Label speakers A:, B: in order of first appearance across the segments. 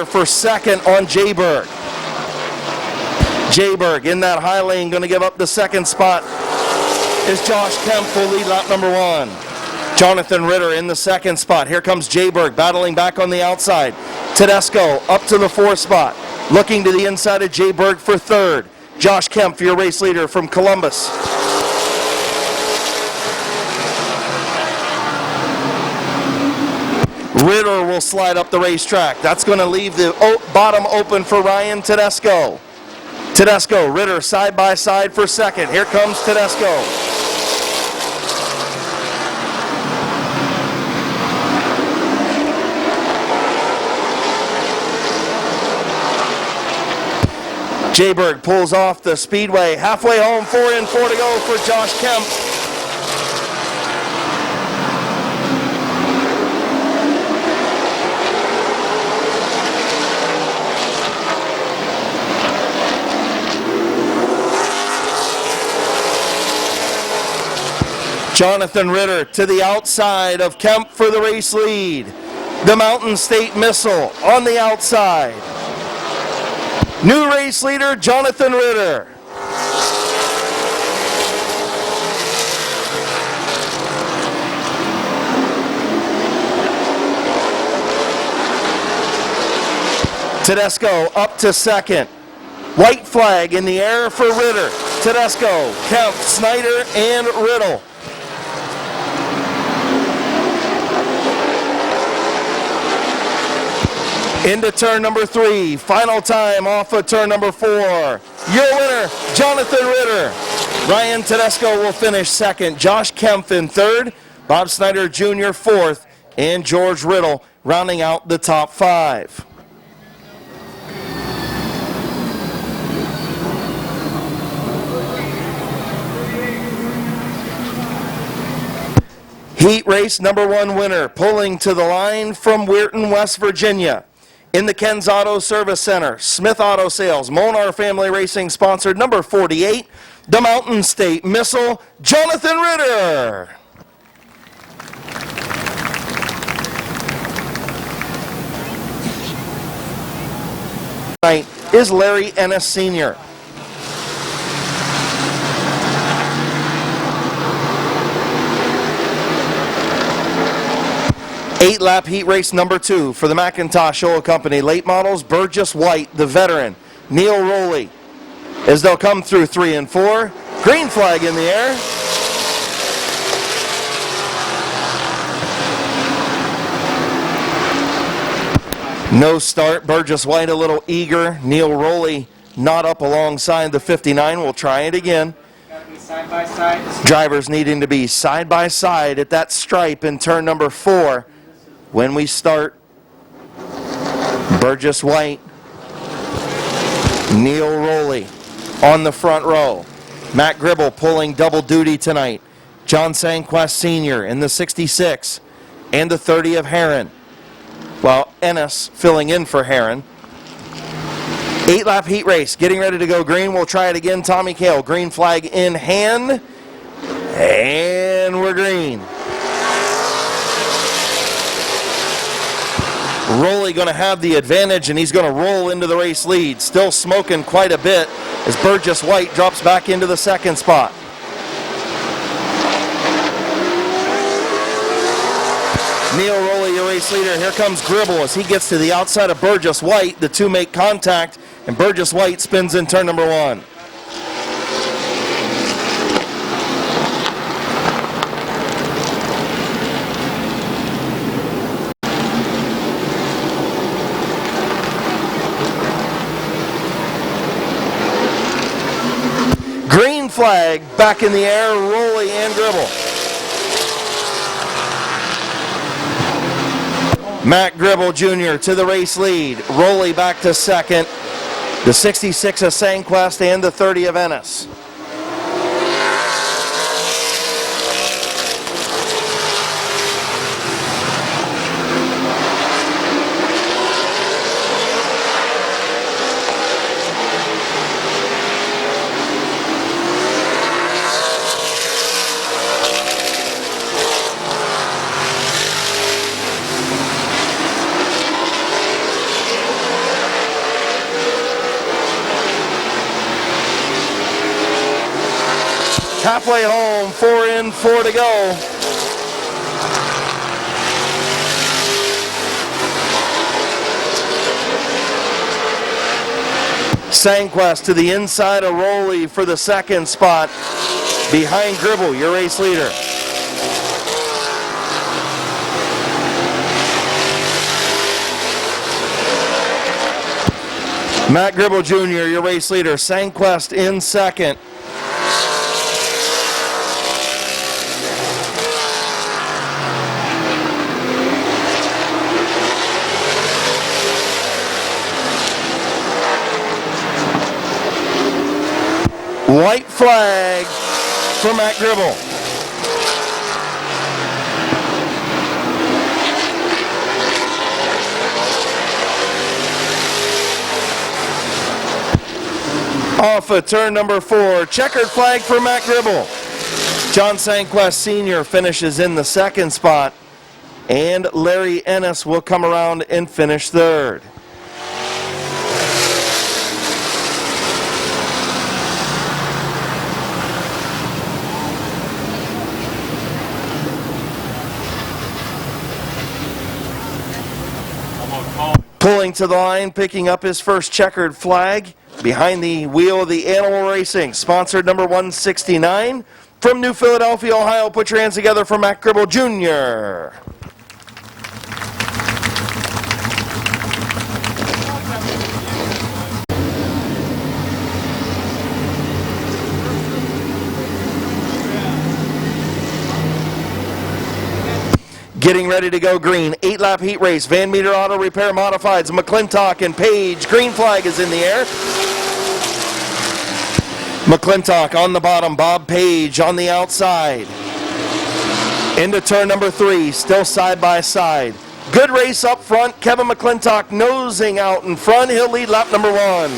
A: Ritter for second on Jayberg. Jayberg in that high lane, going to give up the second spot is Josh Kemp will lead lap number 1. Jonathan Ritter in the second spot. Here comes Jayberg battling back on the outside. Tedesco up to the 4th spot. Looking to the inside of Jayberg for 3rd. Josh Kemp, your race leader from Columbus. Ritter will slide up the racetrack. That's going to leave the bottom open for Ryan Tedesco. Tedesco, Ritter side by side for second. Here comes Tedesco. Jayberg pulls off the speedway. Halfway home, 4 in, 4 to go for Josh Kemp. Jonathan Ritter to the outside of Kemp for the race lead. The Mountain State Missile on the outside. New race leader, Jonathan Ritter. Tedesco up to second. White flag in the air for Ritter. Tedesco, Kemp, Snyder, and Riddle. Into turn number 3, final time off of turn number 4. Your winner, Jonathan Ritter. Ryan Tedesco will finish second. Josh Kemp in third. Bob Snyder Jr. fourth. And George Riddle rounding out the top 5. Heat race number 1 winner, pulling to the line from Weirton, West Virginia. In the Ken's Auto Service Center, Smith Auto Sales, Monar Family Racing sponsored number 48, the Mountain State Missile, Jonathan Ritter. Tonight is Larry Ennis Sr. Eight-lap heat race number 2 for the McIntosh Oil Company. Late models, Burgess White, the veteran, Neil Rowley, as they'll come through 3 and 4. Green flag in the air. No start. Burgess White a little eager. Neil Rowley not up alongside the 59. We'll try it again.
B: Side by side.
A: Drivers needing to be side by side at that stripe in turn number 4. When we start, Burgess White, Neil Rowley on the front row. Matt Gribble pulling double duty tonight. John Sanquest Sr. in the 66 and the 30 of Heron. While Ennis filling in for Heron. 8-lap heat race, getting ready to go green. We'll try it again. Tommy Cale, green flag in hand. And we're green. Rowley going to have the advantage, and he's going to roll into the race lead. Still smoking quite a bit as Burgess White drops back into the second spot. Neil Rowley, your race leader. Here comes Gribble as he gets to the outside of Burgess White. The two make contact, and Burgess White spins in turn number 1. Green flag back in the air, Rowley and Gribble. Matt Gribble Jr. to the race lead. Rowley back to second. The 66 of Sanquest and the 30 of Ennis. Halfway home, 4 in, 4 to go. Sandquist to the inside of Rowley for the second spot. Behind Gribble, your race leader. Matt Gribble Jr., your race leader. Sandquist in second. White flag for Matt Gribble. Off of turn number 4, checkered flag for Matt Gribble. John Sandquist Sr. finishes in the second spot, and Larry Ennis will come around and finish third. Pulling to the line, picking up his first checkered flag behind the wheel of the Animal Racing, sponsored number 169 from New Philadelphia, Ohio. Put your hands together for Matt Gribble Jr. Getting ready to go green. 8-lap heat race. Van Meter Auto Repair Modifieds. McClintock and Page. Green flag is in the air. McClintock on the bottom. Bob Page on the outside. Into turn number 3. Still side by side. Good race up front. Kevin McClintock nosing out in front. He'll lead lap number 1.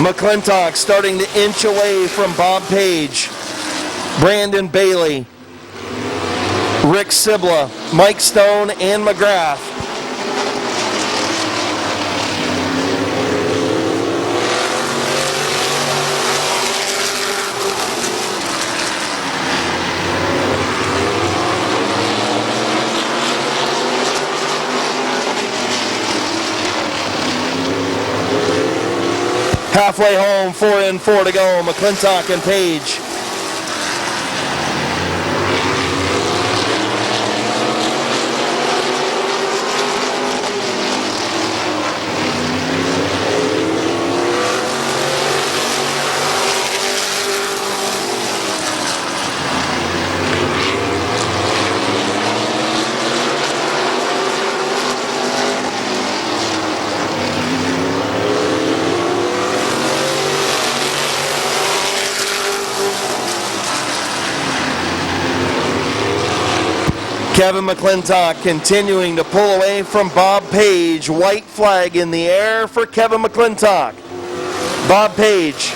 A: McClintock starting to inch away from Bob Page, Brandon Bailey, Rick Sibla, Mike Stone, and McGrath. Halfway home, 4 in, 4 to go. McClintock and Page. Kevin McClintock continuing to pull away from Bob Page. White flag in the air for Kevin McClintock. Bob Page,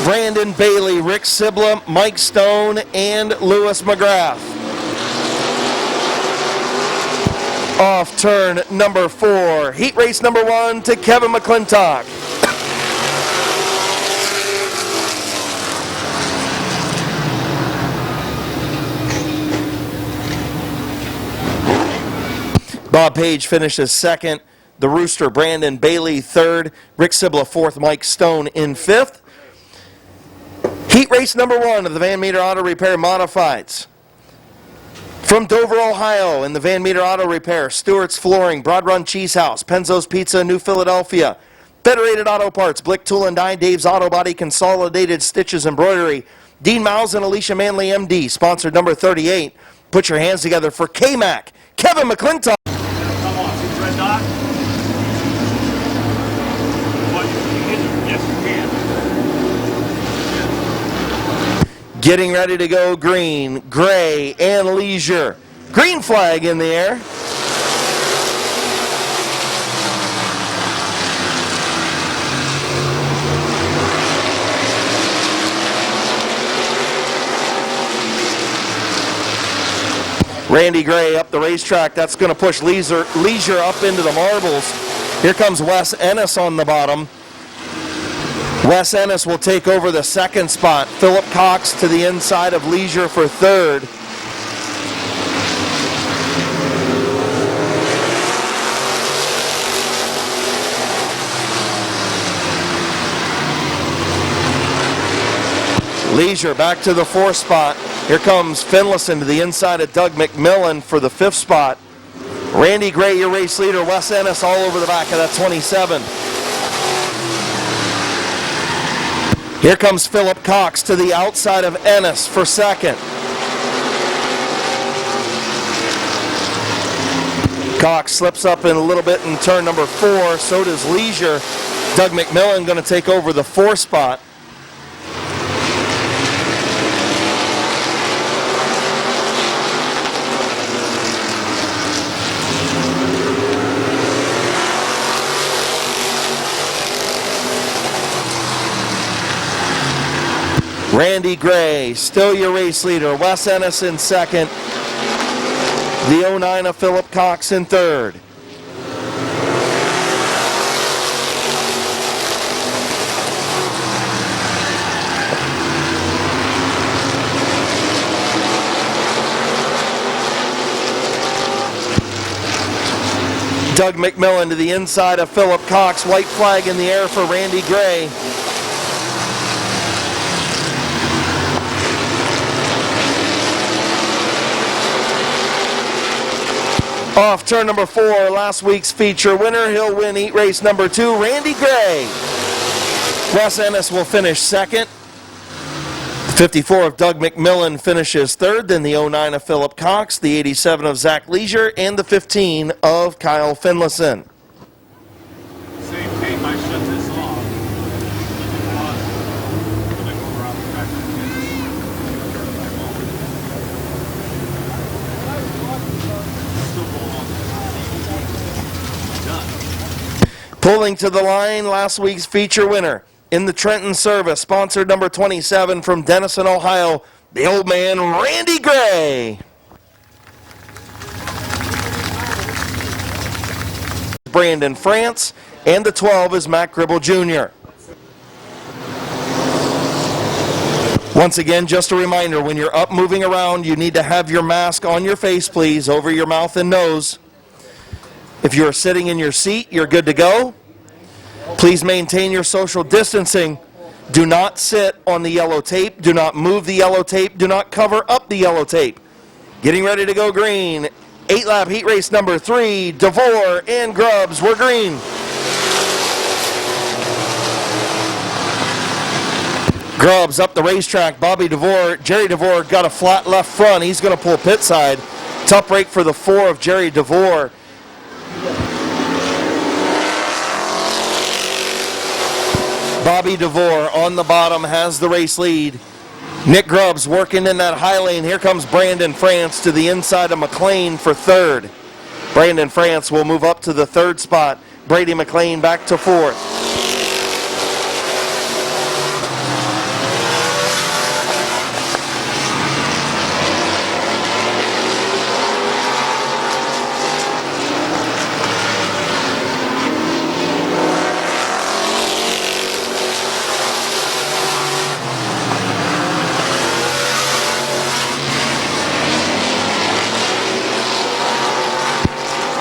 A: Brandon Bailey, Rick Sibla, Mike Stone, and Lewis McGrath. Off turn number 4. Heat race number 1 to Kevin McClintock. Bob Page finishes second. The Rooster, Brandon Bailey, third. Rick Sibla, fourth. Mike Stone in fifth. Heat race number 1 of the Van Meter Auto Repair Modifieds. From Dover, Ohio, in the Van Meter Auto Repair, Stewart's Flooring, Broad Run Cheese House, Penzo's Pizza, New Philadelphia, Federated Auto Parts, Blick Tool and Die, Dave's Auto Body, Consolidated Stitches Embroidery, Dean Miles and Alicia Manley, MD, sponsored number 38. Put your hands together for K-Mac, Kevin McClintock.
C: Come on, see the red dot? What, you hit it? Yes, you can.
A: Getting ready to go green, gray, and leisure. Green flag in the air. Randy Gray up the racetrack. That's going to push Leisure up into the marbles. Here comes Wes Ennis on the bottom. Wes Ennis will take over the second spot. Philip Cox to the inside of Leisure for third. Leisure back to the fourth spot. Here comes Finlayson to the inside of Doug McMillan for the fifth spot. Randy Gray, your race leader. Wes Ennis all over the back of that 27. Here comes Philip Cox to the outside of Ennis for second. Cox slips up in a little bit in turn number 4. So does Leisure. Doug McMillan going to take over the fourth spot. Randy Gray, still your race leader. Wes Ennis in second. The 09 of Philip Cox in third. Doug McMillan to the inside of Philip Cox. White flag in the air for Randy Gray. Off turn number 4, last week's feature winner. He'll win heat race number 2, Randy Gray. Wes Ennis will finish second. The 54 of Doug McMillan finishes third. Then the 09 of Philip Cox, the 87 of Zach Leisure, and the 15 of Kyle Finlayson.
C: Same tape, I shut this off. When I go around the track,
A: Pulling to the line, last week's feature winner in the Trenton Service, sponsored number 27 from Denison, Ohio, the old man, Randy Gray. Brandon France, and the 12 is Matt Gribble Jr. Once again, just a reminder, when you're up moving around, you need to have your mask on your face, please, over your mouth and nose. If you're sitting in your seat, you're good to go. Please maintain your social distancing. Do not sit on the yellow tape. Do not move the yellow tape. Do not cover up the yellow tape. Getting ready to go green. 8-lap heat race number 3. DeVore and Grubbs were green. Grubbs up the racetrack. Bobby DeVore. Jerry DeVore got a flat left front. He's going to pull pit side. Tough break for the 4 of Jerry DeVore. Bobby DeVore on the bottom has the race lead. Nick Grubbs working in that high lane. Here comes Brandon France to the inside of McLean for third. Brandon France will move up to the third spot. Brady McLean back to fourth.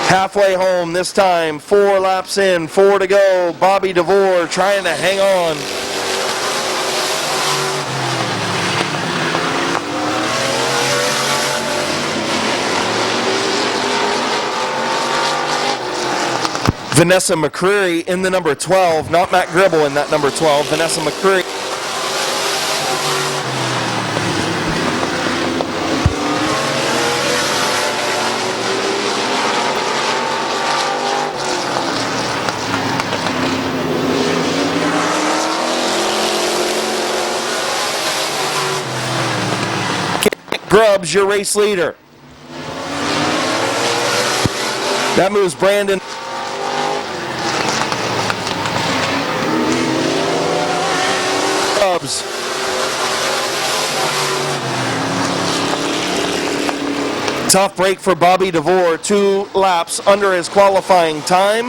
A: Halfway home this time, 4 laps in, 4 to go. Bobby DeVore trying to hang on. Vanessa McCreary in the number 12, not Matt Gribble in that number 12. Vanessa McCreary. Grubbs, your race leader. That moves Brandon. Grubbs Tough break for Bobby DeVore. 2 laps under his qualifying time.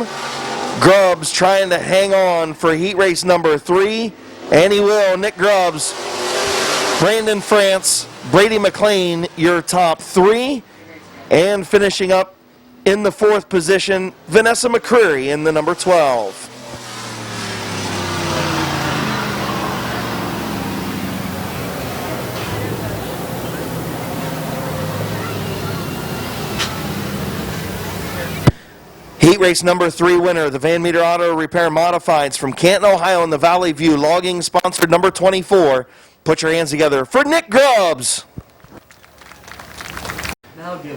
A: Grubbs trying to hang on for heat race number 3. And he will. Nick Grubbs, Brandon France, Brady McLean, your top 3. And finishing up in the 4th position, Vanessa McCreary in the number 12. Heat race number 3 winner, the Van Meter Auto Repair Modifieds from Canton, Ohio in the Valley View Logging, sponsored number 24. Put your hands together for Nick Grubbs.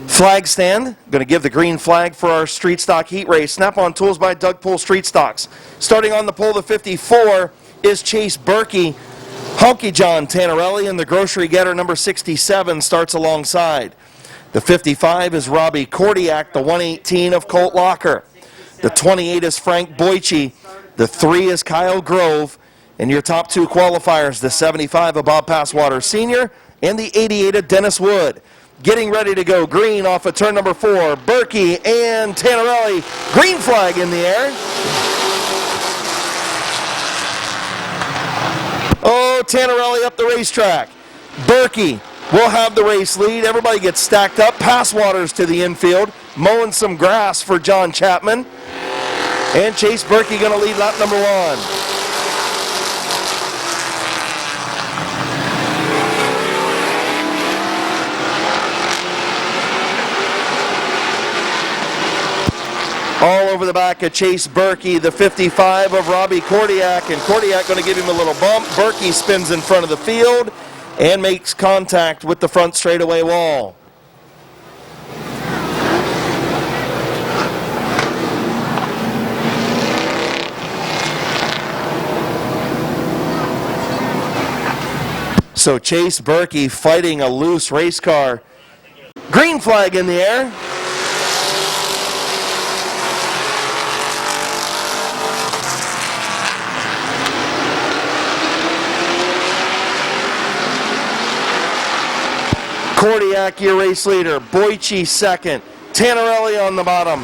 A: Flag stand, going to give the green flag for our street stock heat race. Snap-on tools by Doug Pool Street Stocks. Starting on the pole, the 54 is Chase Berkey. Honky John Tannerelli and the grocery getter number 67 starts alongside. The 55 is Robbie Kordiak, the 118 of Colt Locker. The 28 is Frank Boyce. The 3 is Kyle Grove. And your top 2 qualifiers, the 75 of Bob Passwater Sr. and the 88 of Dennis Wood. Getting ready to go green off of turn number 4. Berkey and Tannerelli. Green flag in the air. Oh, Tannerelli up the racetrack. Berkey will have the race lead. Everybody gets stacked up. Passwaters to the infield. Mowing some grass for John Chapman. And Chase Berkey going to lead lap number 1. All over the back of Chase Berkey, the 55 of Robbie Kordiak, and Kordiak going to give him a little bump. Berkey spins in front of the field and makes contact with the front straightaway wall. So Chase Berkey fighting a loose race car. Green flag in the air. Kordiak, your race leader. Boyce second. Tannerelli on the bottom.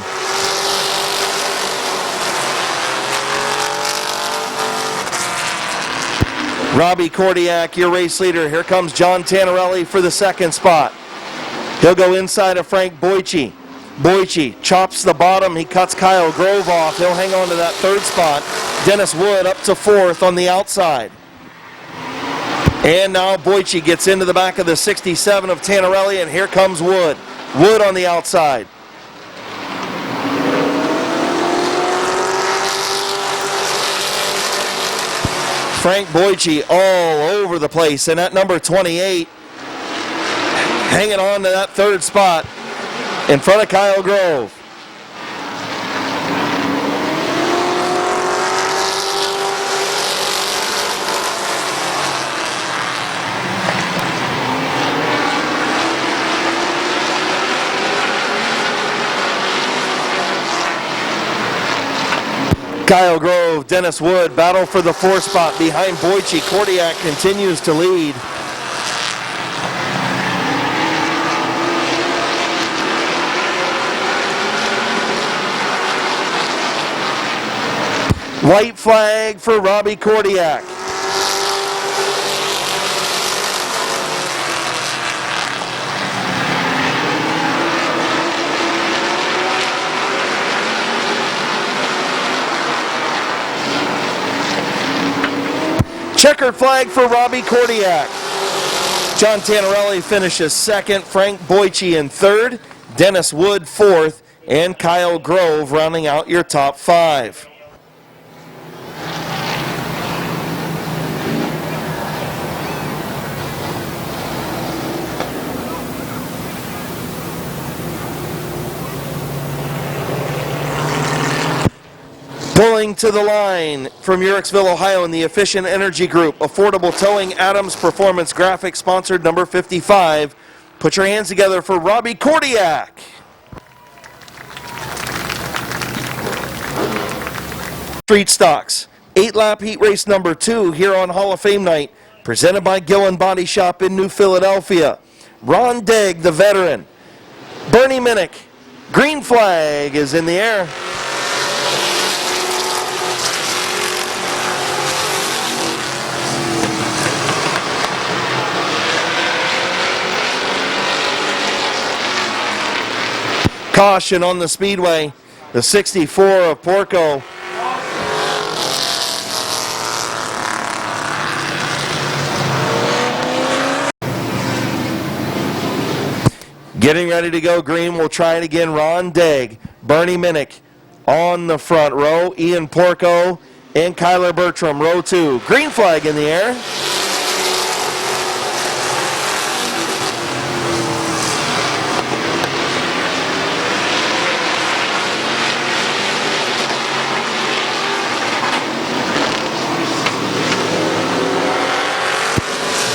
A: Robbie Kordiak, your race leader. Here comes John Tannerelli for the 2nd spot. He'll go inside of Frank Boyce. Boyce chops the bottom. He cuts Kyle Grove off. He'll hang on to that 3rd spot. Dennis Wood up to 4th on the outside. And now Boyce gets into the back of the 67 of Tannerelli, and here comes Wood. Wood on the outside. Frank Boyce all over the place, and at number 28, hanging on to that 3rd spot in front of Kyle Grove. Kyle Grove, Dennis Wood, battle for the 4th spot behind Boyce. Kordiak continues to lead. White flag for Robbie Kordiak. Checkered flag for Robbie Kordiak. John Tannerelli finishes 2nd, Frank Boyce in 3rd, Dennis Wood 4th, and Kyle Grove rounding out your top 5. Pulling to the line from Uricksville, Ohio in the Efficient Energy Group, Affordable Towing, Adams Performance Graphics, sponsored number 55. Put your hands together for Robbie Kordiak. Street Stocks, 8-lap heat race number 2 here on Hall of Fame night, presented by Gillen Body Shop in New Philadelphia. Ron Degg, the veteran. Bernie Minnick. Green flag is in the air. Caution on the speedway. The 64 of Porco. Getting ready to go green. We'll try it again. Ron Degg, Bernie Minnick on the front row. Ian Porco and Kyler Bertram, row 2. Green flag in the air.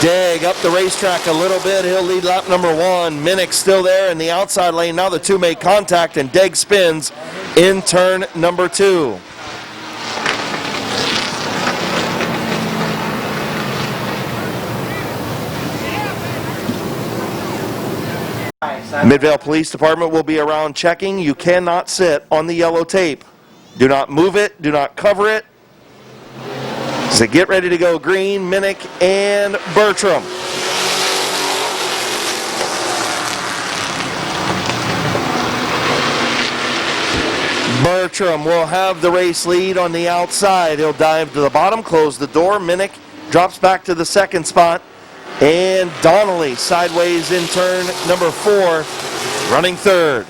A: Degg up the racetrack a little bit. He'll lead lap number 1. Minnick still there in the outside lane. Now the two make contact and Degg spins in turn number 2. Midvale Police Department will be around checking. You cannot sit on the yellow tape. Do not move it. Do not cover it. So get ready to go green, Minnick and Bertram. Bertram will have the race lead on the outside. He'll dive to the bottom, close the door. Minnick drops back to the second spot. And Donnelly sideways in turn number 4, running third.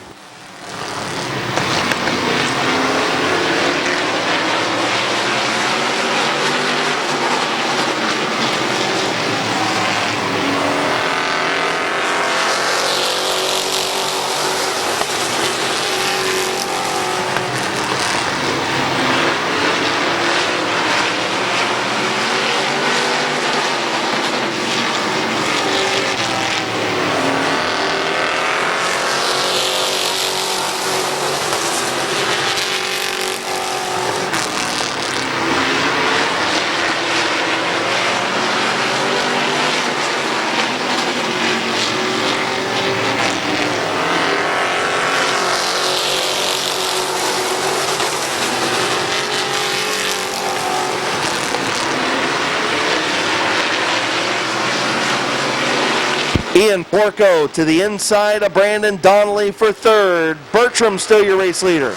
A: Ian Porco to the inside of Brandon Donnelly for third. Bertram still your race leader.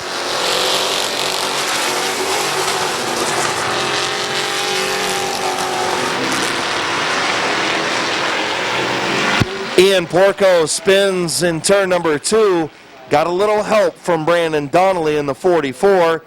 A: Ian Porco spins in turn number 2. Got a little help from Brandon Donnelly in the 44.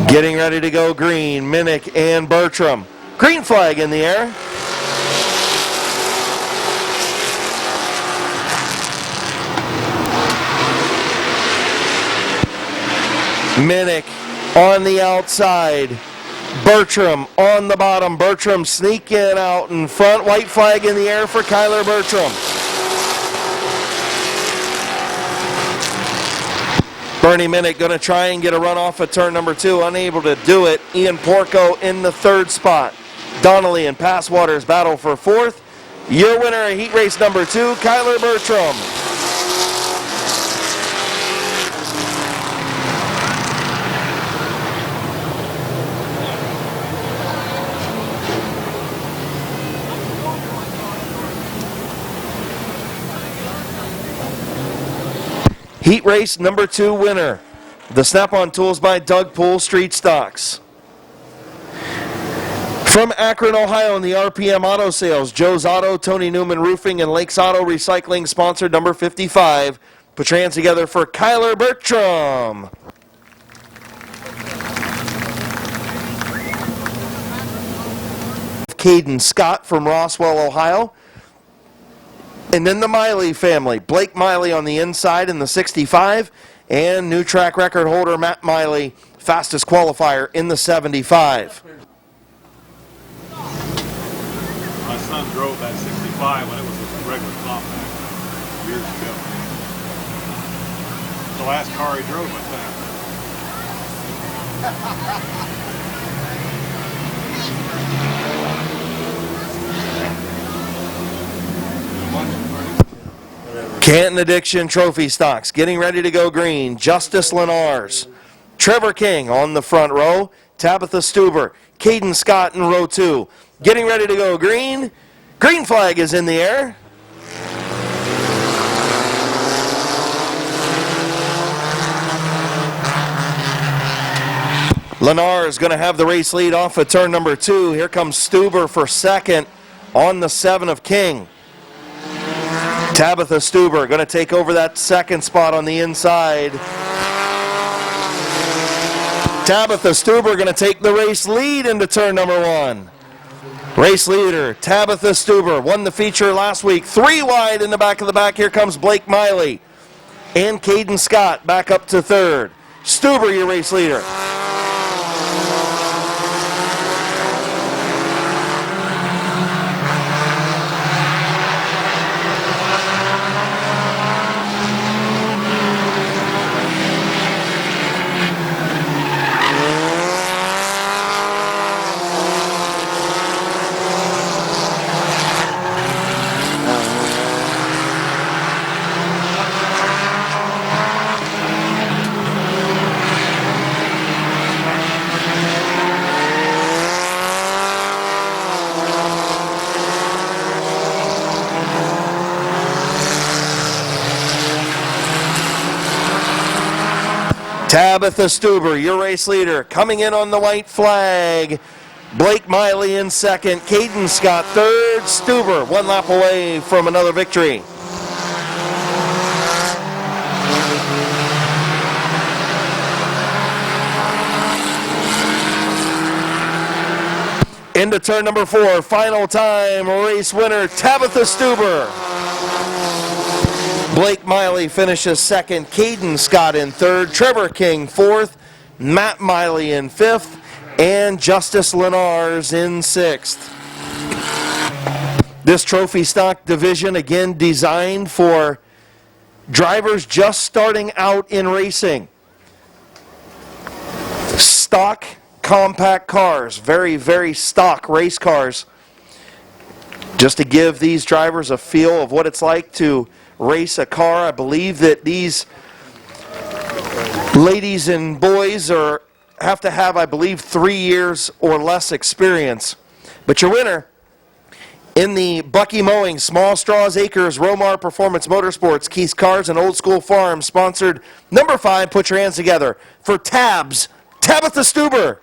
A: Getting ready to go green, Minnick and Bertram. Green flag in the air. Minnick on the outside. Bertram on the bottom. Bertram sneaking out in front. White flag in the air for Kyler Bertram. Bernie Minnick going to try and get a run off at turn number 2. Unable to do it. Ian Porco in the third spot. Donnelly and Passwater's battle for 4th. Your winner of heat race number 2, Kyler Bertram. Heat race number 2 winner, the Snap-on Tools by Doug Pool Street Stocks. From Akron, Ohio in the RPM Auto Sales, Joe's Auto, Tony Newman Roofing, and Lakes Auto Recycling sponsored number 55. Put your hands together for Kyler Bertram. Caden Scott from Roswell, Ohio. And then the Miley family. Blake Miley on the inside in the 65. And new track record holder Matt Miley, fastest qualifier in the 75.
C: 95 when it was a regular compact years ago. The last car he drove, I think.
A: Canton Addiction Trophy Stocks getting ready to go green. Justice Lenars, Trevor King on the front row, Tabitha Stuber, Caden Scott in row 2. Getting ready to go green. Green flag is in the air. Lennar is going to have the race lead off at turn number 2. Here comes Stuber for second on the 7 of King. Tabitha Stuber going to take over that second spot on the inside. Tabitha Stuber going to take the race lead into turn number 1. Race leader Tabitha Stuber won the feature last week. 3 wide in the back of the back. Here comes Blake Miley and Caden Scott back up to third. Stuber, your race leader. Tabitha Stuber, your race leader, coming in on the white flag. Blake Miley in second, Caden Scott third, Stuber 1 lap away from another victory. Into turn number 4, final time, race winner Tabitha Stuber. Blake Miley finishes second, Caden Scott in third, Trevor King fourth, Matt Miley in fifth, and Justice Lenars in sixth. This trophy stock division, again designed for drivers just starting out in racing. Stock compact cars, very, very stock race cars, just to give these drivers a feel of what it's like to race a car. I believe that these ladies and boys have to have, I believe, 3 years or less experience. But your winner in the Bucky Mowing, Small Straws Acres, Romar Performance Motorsports, Keith's Cars, and Old School Farm sponsored number 5. Put your hands together for Tabs, Tabitha Stuber.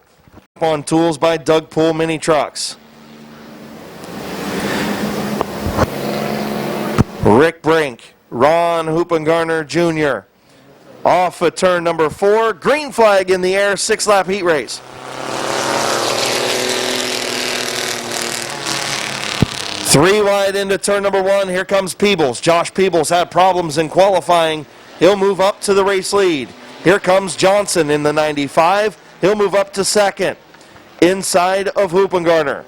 A: On tools by Doug Pool Mini Trucks. Rick Brink, Ron Hoopengarner Jr. Off at turn number 4. Green flag in the air, 6-lap heat race. Three wide into turn number 1. Here comes Peebles. Josh Peebles had problems in qualifying. He'll move up to the race lead. Here comes Johnson in the 95. He'll move up to second, inside of Hoopengarner.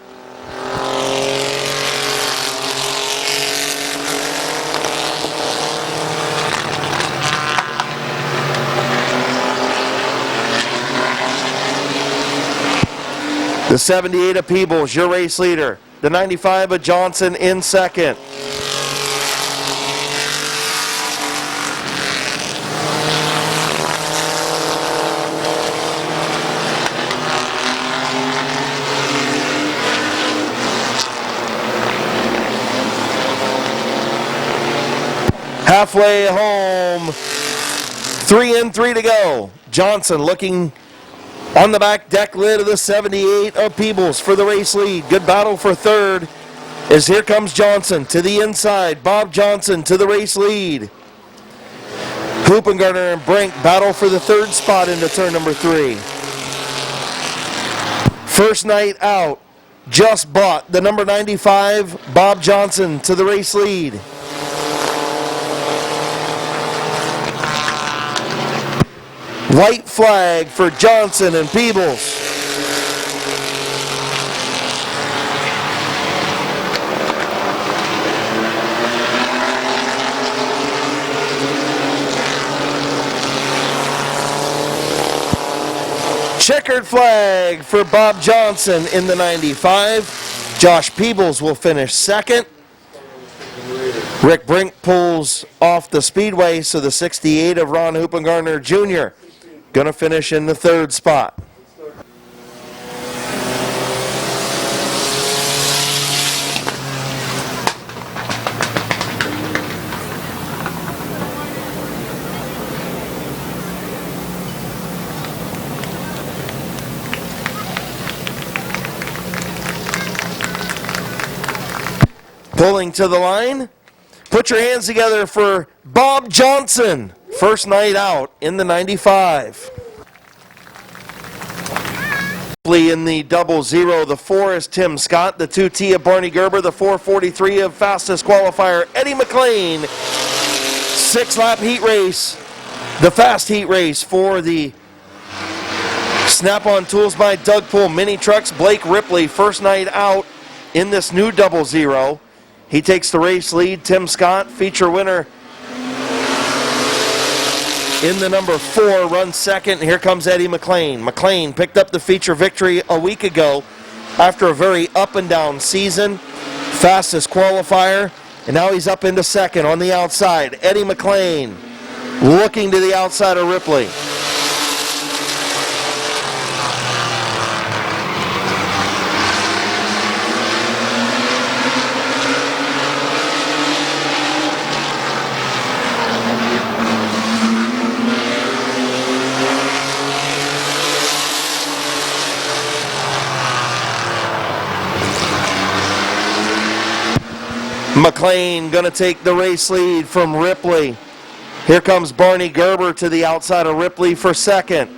A: The 78 of Peebles, your race leader. The 95 of Johnson in second. Halfway home, 3 and 3 to go. Johnson looking on the back deck lid of the 78 of Peebles for the race lead. Good battle for third as here comes Johnson to the inside. Bob Johnson to the race lead. Hoopengarner and Brink battle for the third spot into turn number 3. First night out, just bought the number 95, Bob Johnson to the race lead. White flag for Johnson and Peebles. Checkered flag for Bob Johnson in the 95. Josh Peebles will finish second. Rick Brink pulls off the speedway, so the 68 of Ron Hoopengartner Jr. going to finish in the third spot. Pulling to the line. Put your hands together for Bob Johnson. First night out in the 95. In the 00, the 4 is Tim Scott, the 2T of Barney Gerber, the 443 of fastest qualifier Eddie McLean. 6-lap heat race, the fast heat race for the Snap-on Tools by Doug Pool Mini Trucks. Blake Ripley, first night out in this new 00. He takes the race lead. Tim Scott, feature winner in the number 4, runs second. Here comes Eddie McLean. McLean picked up the feature victory a week ago after a very up and down season. Fastest qualifier, and now he's up into second on the outside. Eddie McLean looking to the outside of Ripley. McLean going to take the race lead from Ripley. Here comes Barney Gerber to the outside of Ripley for second.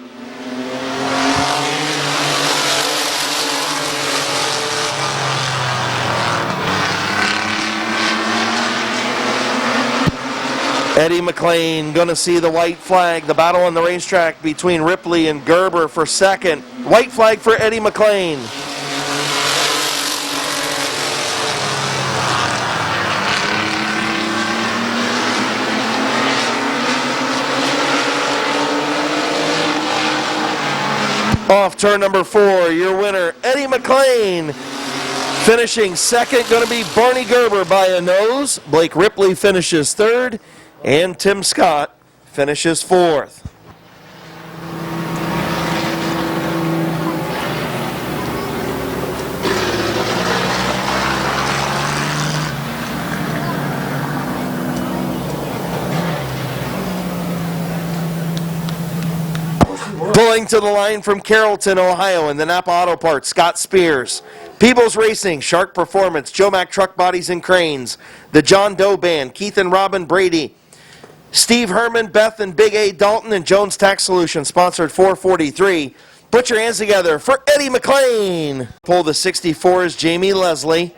A: Eddie McLean going to see the white flag. The battle on the racetrack between Ripley and Gerber for second. White flag for Eddie McLean. Off turn number 4, your winner, Eddie McLean. Finishing second, going to be Barney Gerber by a nose. Blake Ripley finishes third, and Tim Scott finishes fourth. Pulling to the line from Carrollton, Ohio, in the Napa Auto Parts, Scott Spears. Peebles Racing, Shark Performance, Joe Mack Truck Bodies and Cranes, the John Doe Band, Keith and Robin Brady, Steve Herman, Beth and Big A Dalton, and Jones Tax Solutions, sponsored 443. Put your hands together for Eddie McLean. Pull the 64 is Jamie Leslie,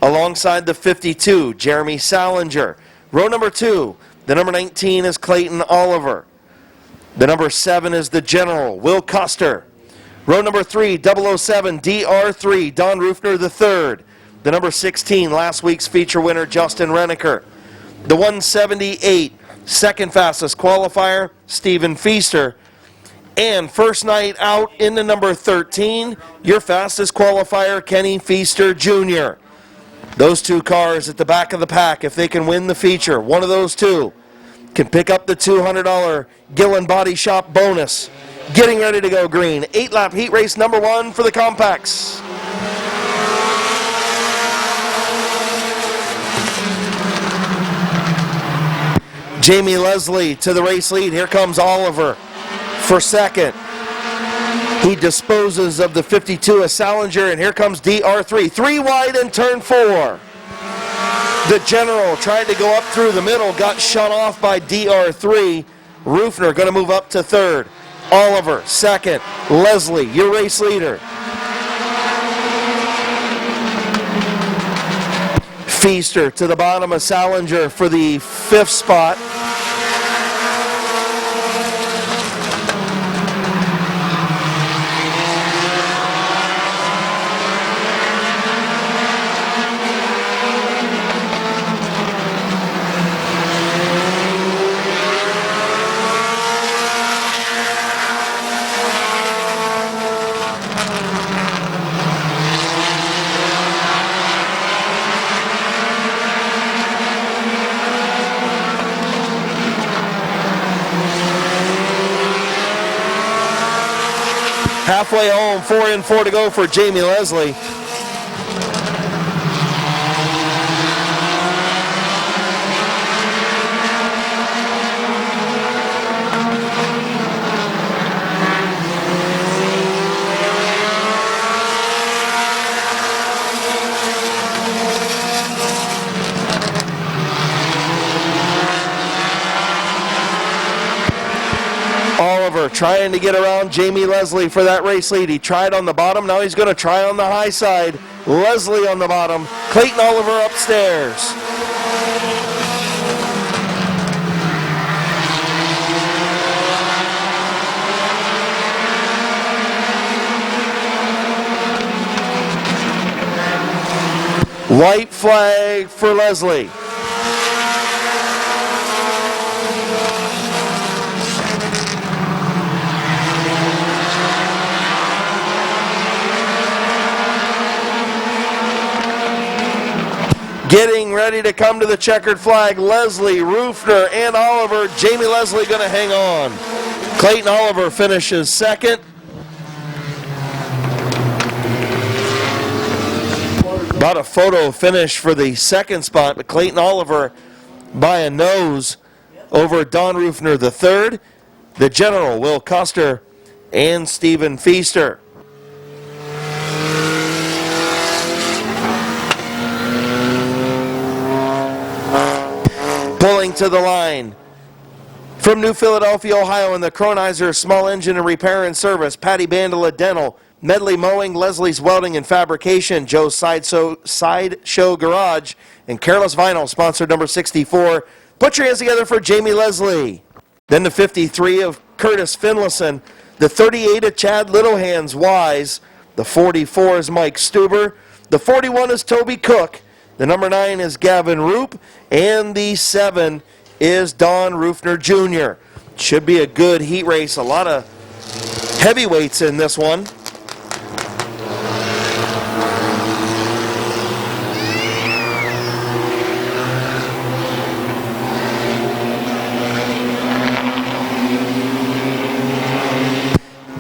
A: alongside the 52, Jeremy Salinger. Row number 2, the number 19 is Clayton Oliver. The number 7 is the General, Will Custer. Row number 3, 007, DR3, Don Rufner III. The number 16, last week's feature winner, Justin Renneker. The 178, second fastest qualifier, Stephen Feaster. And first night out in the number 13, your fastest qualifier, Kenny Feaster Jr. Those two cars at the back of the pack, if they can win the feature, one of those two can pick up the $200 Gillen Body Shop bonus. Getting ready to go green. 8-lap heat race number 1 for the compacts. Jamie Leslie to the race lead. Here comes Oliver for second. He disposes of the 52 of Salinger, and here comes DR3. 3 wide in turn 4. The General tried to go up through the middle, got shut off by DR3. Rufner going to move up to third. Oliver, second. Leslie, your race leader. Feaster to the bottom of Salinger for the 5th spot. Halfway home, 4 in, 4 to go for Jamie Leslie. Oliver trying to get around Jamie Leslie for that race lead. He tried on the bottom, now he's going to try on the high side. Leslie on the bottom, Clayton Oliver upstairs. White flag for Leslie. Getting ready to come to the checkered flag, Leslie, Rufner, and Oliver. Jamie Leslie going to hang on. Clayton Oliver finishes second. About a photo finish for the second spot, but Clayton Oliver by a nose over Don Rufner the third, the General, Will Custer, and Stephen Feaster. Pulling to the line from New Philadelphia, Ohio, in the Kronizer Small Engine and Repair and Service, Patty Bandela Dental, Medley Mowing, Leslie's Welding and Fabrication, Joe's Sideshow Garage, and Careless Vinyl, sponsor number 64. Put your hands together for Jamie Leslie. Then the 53 of Curtis Finlayson, the 38 of Chad Littlehands Wise, the 44 is Mike Stuber, the 41 is Toby Cook, the number 9 is Gavin Roop, and the 7 is Don Rufner Jr. Should be a good heat race. A lot of heavyweights in this one.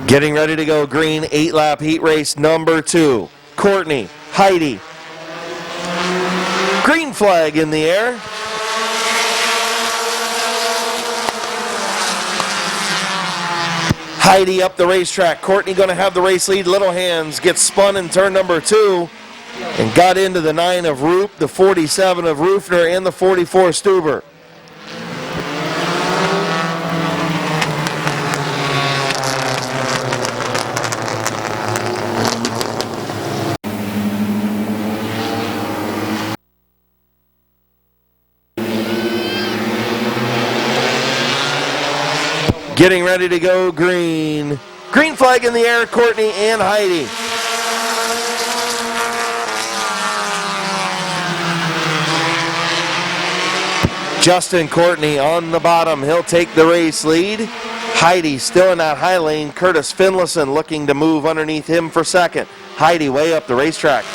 A: Getting ready to go green, 8-lap heat race number 2. Courtney, Heidi. Green flag in the air. Heidi up the racetrack. Courtney going to have the race lead. Little Hands gets spun in turn number 2 and got into the 9 of Roop, the 47 of Rufner, and the 44 Stuber. Getting ready to go green. Green flag in the air, Courtney and Heidi. Justin Courtney on the bottom. He'll take the race lead. Heidi still in that high lane. Curtis Finlayson looking to move underneath him for second. Heidi way up the racetrack.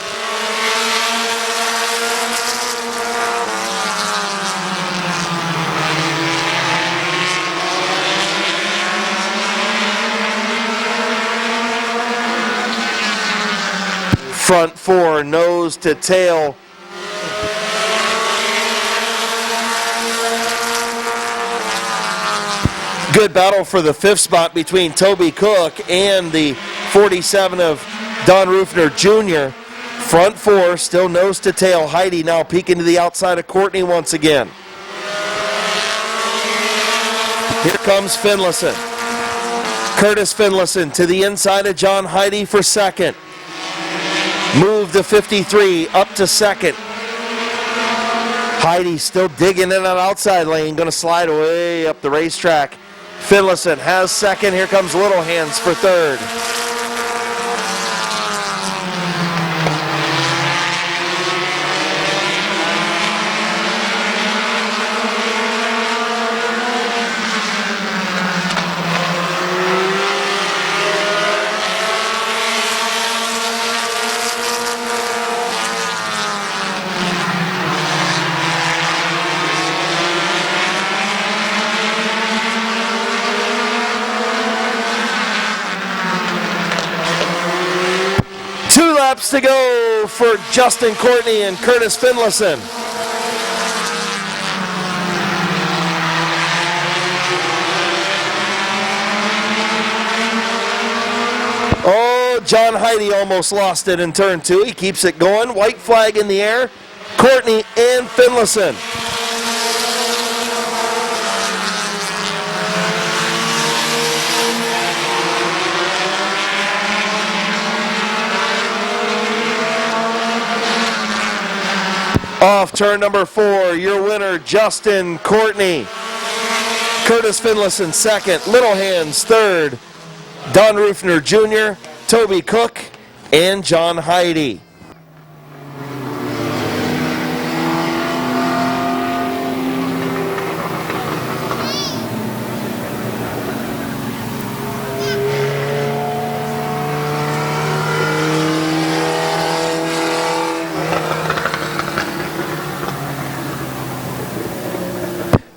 A: Front 4, nose to tail. Good battle for the 5th spot between Toby Cook and the 47 of Don Rufner Jr. Front 4, still nose to tail. Heidi now peeking to the outside of Courtney once again. Here comes Finlayson. Curtis Finlayson to the inside of John Heidi for second. Move to 53, up to second. Heidi still digging in that outside lane, going to slide way up the racetrack. Finlayson has second. Here comes Little Hands for third. laps to go for Justin Courtney and Curtis Finlayson. Oh, John Heidi almost lost it in turn 2. He keeps it going. White flag in the air. Courtney and Finlayson. Off turn number 4, your winner, Justin Courtney. Curtis Finlayson second, Little Hands third, Don Rufner Jr., Toby Cook, and John Heidi.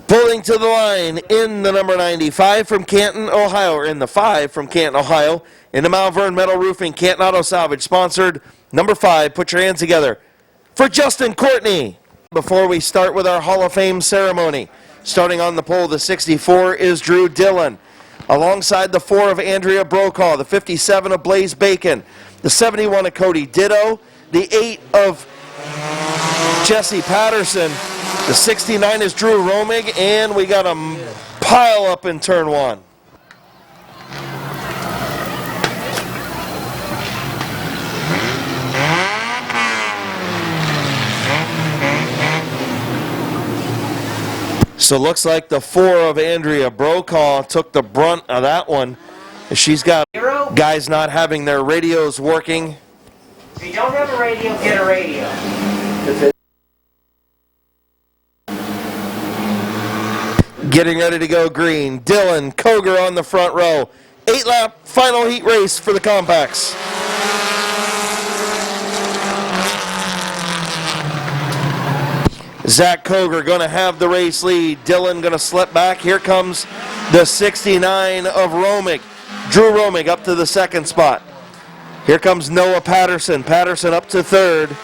A: Pulling to the line in the number 95 from Canton, Ohio, or in the 5 from Canton, Ohio, in the Malvern Metal Roofing Canton Auto Salvage sponsored number 5. Put your hands together for Justin Courtney. Before we start with our Hall of Fame ceremony, starting on the pole, the 64 is Drew Dillon, alongside the 4 of Andrea Brokaw, the 57 of Blaze Bacon, the 71 of Cody Ditto, the 8 of Jesse Patterson. The 69 is Drew Romig, and we got a pile up in turn 1. So it looks like the 4 of Andrea Brokaw took the brunt of that one. She's got guys not having their radios working.
B: If you don't have a radio, get a radio.
A: Getting ready to go green. Dylan Koger on the front row. 8-lap final heat race for the compacts. Zach Koger going to have the race lead. Dylan going to slip back. Here comes the 69 of Romig. Drew Romig up to the 2nd spot. Here comes Noah Patterson. Patterson up to 3rd.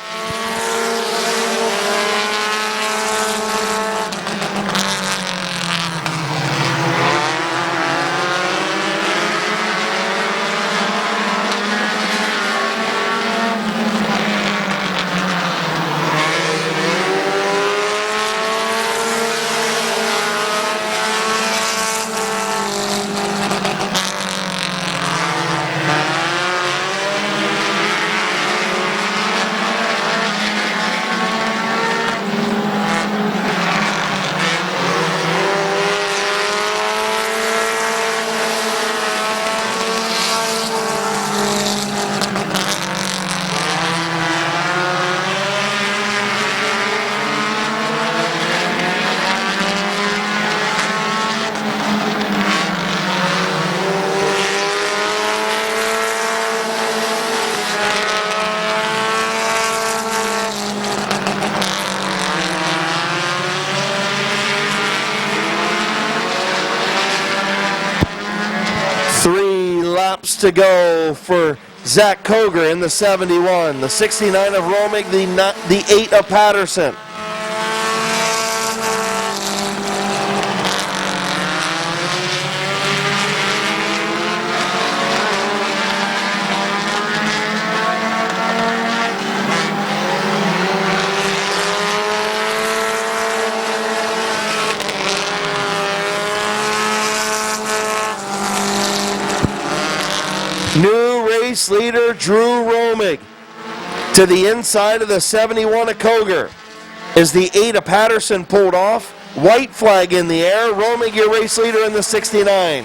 A: To go for Zach Koger in the 71, the 69 of Romig, the 8 of Patterson. New race leader Drew Romig. To the inside of the 71 of Koger is the 8 of Patterson pulled off. White flag in the air. Romig, your race leader in the 69.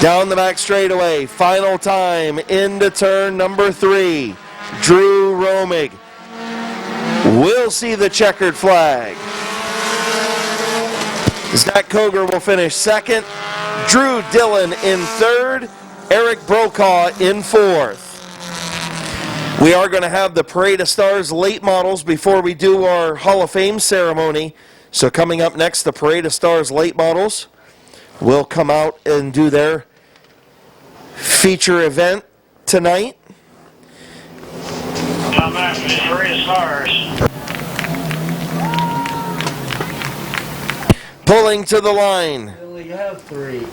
A: Down the back straightaway. Final time into turn number 3. Drew Romig. We'll see the checkered flag. Zach Koger will finish 2nd, Drew Dillon in 3rd, Eric Brokaw in 4th. We are going to have the Parade of Stars late models before we do our Hall of Fame ceremony. So coming up next, the Parade of Stars late models. will come out and do their feature event tonight.
D: Come back for 3 stars.
A: Pulling to the line.
B: You only have 3.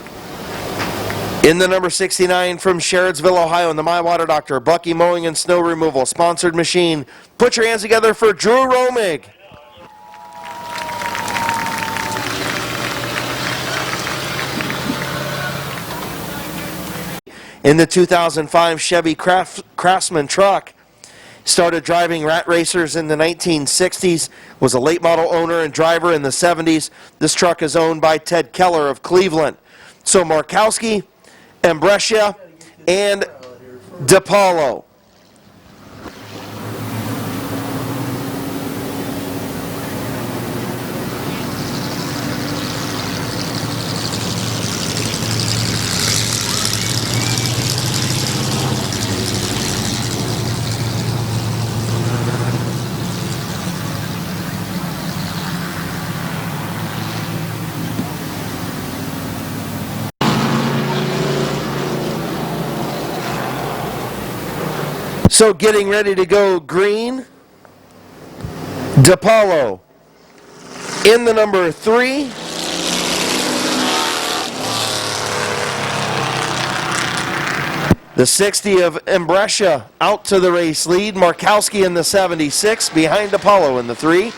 A: In the number 69 from Sherrodsville, Ohio, in the My Water Doctor, Bucky Mowing and Snow Removal, sponsored machine. Put your hands together for Drew Romig. In the 2005 Chevy Craftsman truck, started driving rat racers in the 1960s, was a late model owner and driver in the 70s. This truck is owned by Ted Keller of Cleveland. So Markowski, Ambrescia, and DePaulo. So getting ready to go green, DePaulo. In the number 3, the 60 of Ambrescia out to the race lead. Markowski in the 76 behind DePaulo in the 3.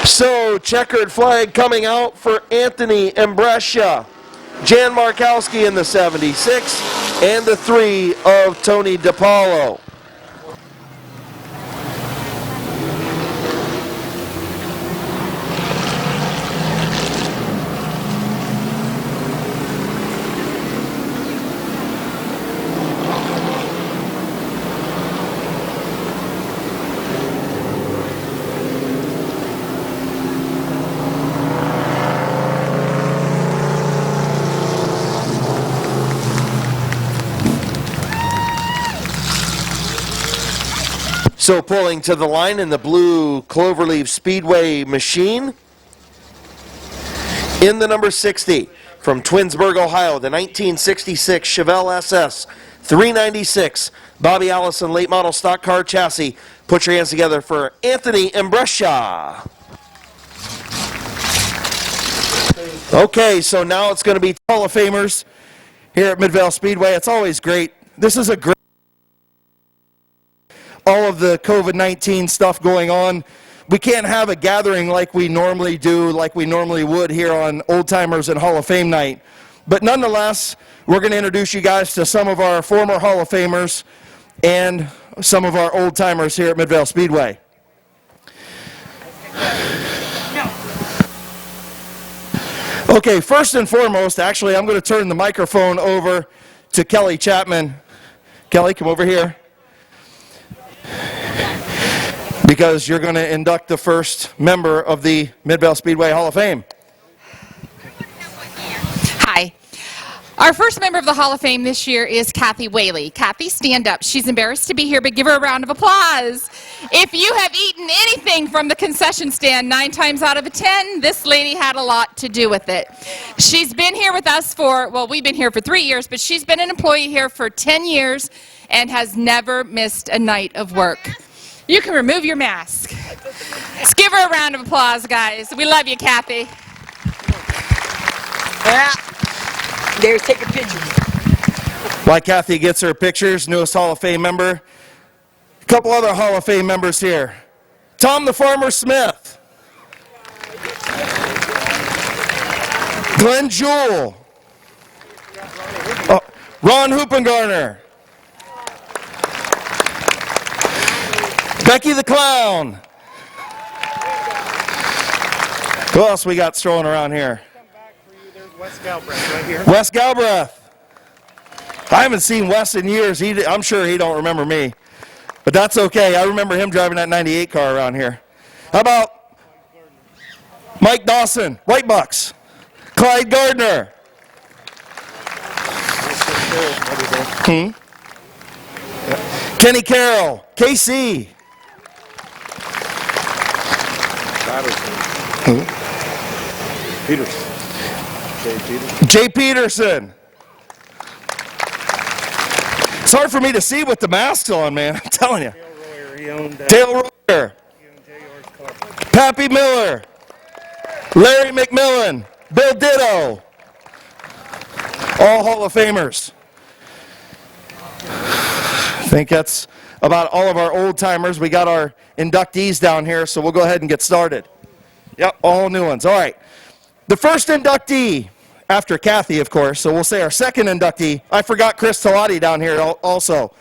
A: So checkered flag coming out for Anthony Ambrescia, Jan Markowski in the 76, and the 3 of Tony DePaulo. So pulling to the line in the blue Cloverleaf Speedway machine, in the number 60, from Twinsburg, Ohio, the 1966 Chevelle SS 396 Bobby Allison late model stock car chassis. Put your hands together for Anthony Imbrescia. Okay, so now it's going to be Hall of Famers here at Midvale Speedway. It's always great. This is a great, all of the COVID-19 stuff going on. We can't have a gathering like we normally do, like we normally would here on Old Timers and Hall of Fame night. But nonetheless, we're going to introduce you guys to some of our former Hall of Famers and some of our old timers here at Midvale Speedway. Okay, first and foremost, actually, I'm going to turn the microphone over to Kelly Chapman. Kelly, come over here. Because you're going to induct the first member of the Midvale Speedway Hall of Fame.
E: Hi. Our first member of the Hall of Fame this year is Kathy Whaley. Kathy, stand up. She's embarrassed to be here, but give her a round of applause. If you have eaten anything from the concession stand 9 times out of 10, this lady had a lot to do with it. She's been here with us for, well, we've been here for 3 years, but she's been an employee here for 10 years and has never missed a night of work. You can remove your mask. Let's give her a round of applause, guys. We love you, Kathy.
B: There's take a picture.
A: While Kathy gets her pictures, newest Hall of Fame member. A couple other Hall of Fame members here. Tom the Farmer Smith. Glenn Jewell. Ron Hoopengarner. Becky the Clown. Who else we got strolling around here?
C: Wes Galbraith right here.
A: Wes Galbraith. I haven't seen Wes in years. I'm sure he don't remember me. But that's okay. I remember him driving that 98 car around here. How about Mike Dawson, White Bucks. Clyde Gardner. Kenny Carroll, KC.
C: Peterson.
A: Jay Peterson. It's hard for me to see with the masks on, man. I'm telling you. Dale Royer. Pappy Miller. Larry McMillan. Bill Ditto. All Hall of Famers. I think that's about all of our old timers. We got our inductees down here, so we'll go ahead and get started. Yep, all new ones. All right. The first inductee, after Kathy, of course, so we'll say our second inductee. I forgot Chris Talati down here also.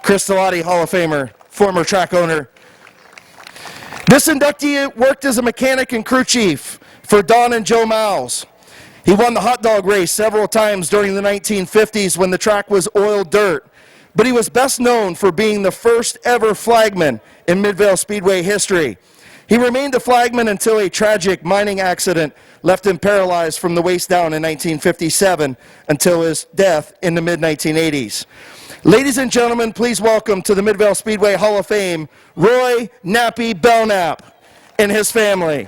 A: Chris Talati, Hall of Famer, former track owner. This inductee worked as a mechanic and crew chief for Don and Joe Miles. He won the hot dog race several times during the 1950s when the track was oiled dirt. But he was best known for being the first ever flagman in Midvale Speedway history. He remained a flagman until a tragic mining accident left him paralyzed from the waist down in 1957 until his death in the mid-1980s. Ladies and gentlemen, please welcome to the Midvale Speedway Hall of Fame, Roy Nappy Belknap and his family.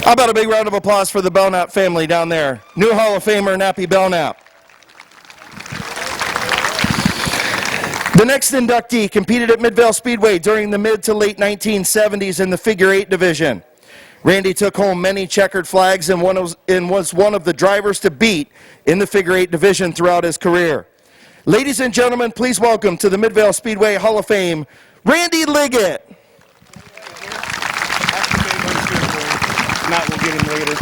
A: How about a big round of applause for the Belknap family down there? New Hall of Famer, Nappy Belknap. The next inductee competed at Midvale Speedway during the mid to late 1970s in the figure 8 division. Randy took home many checkered flags and was one of the drivers to beat in the figure 8 division throughout his career. Ladies and gentlemen, please welcome to the Midvale Speedway Hall of Fame, Randy Liggett.
C: Matt will get him later.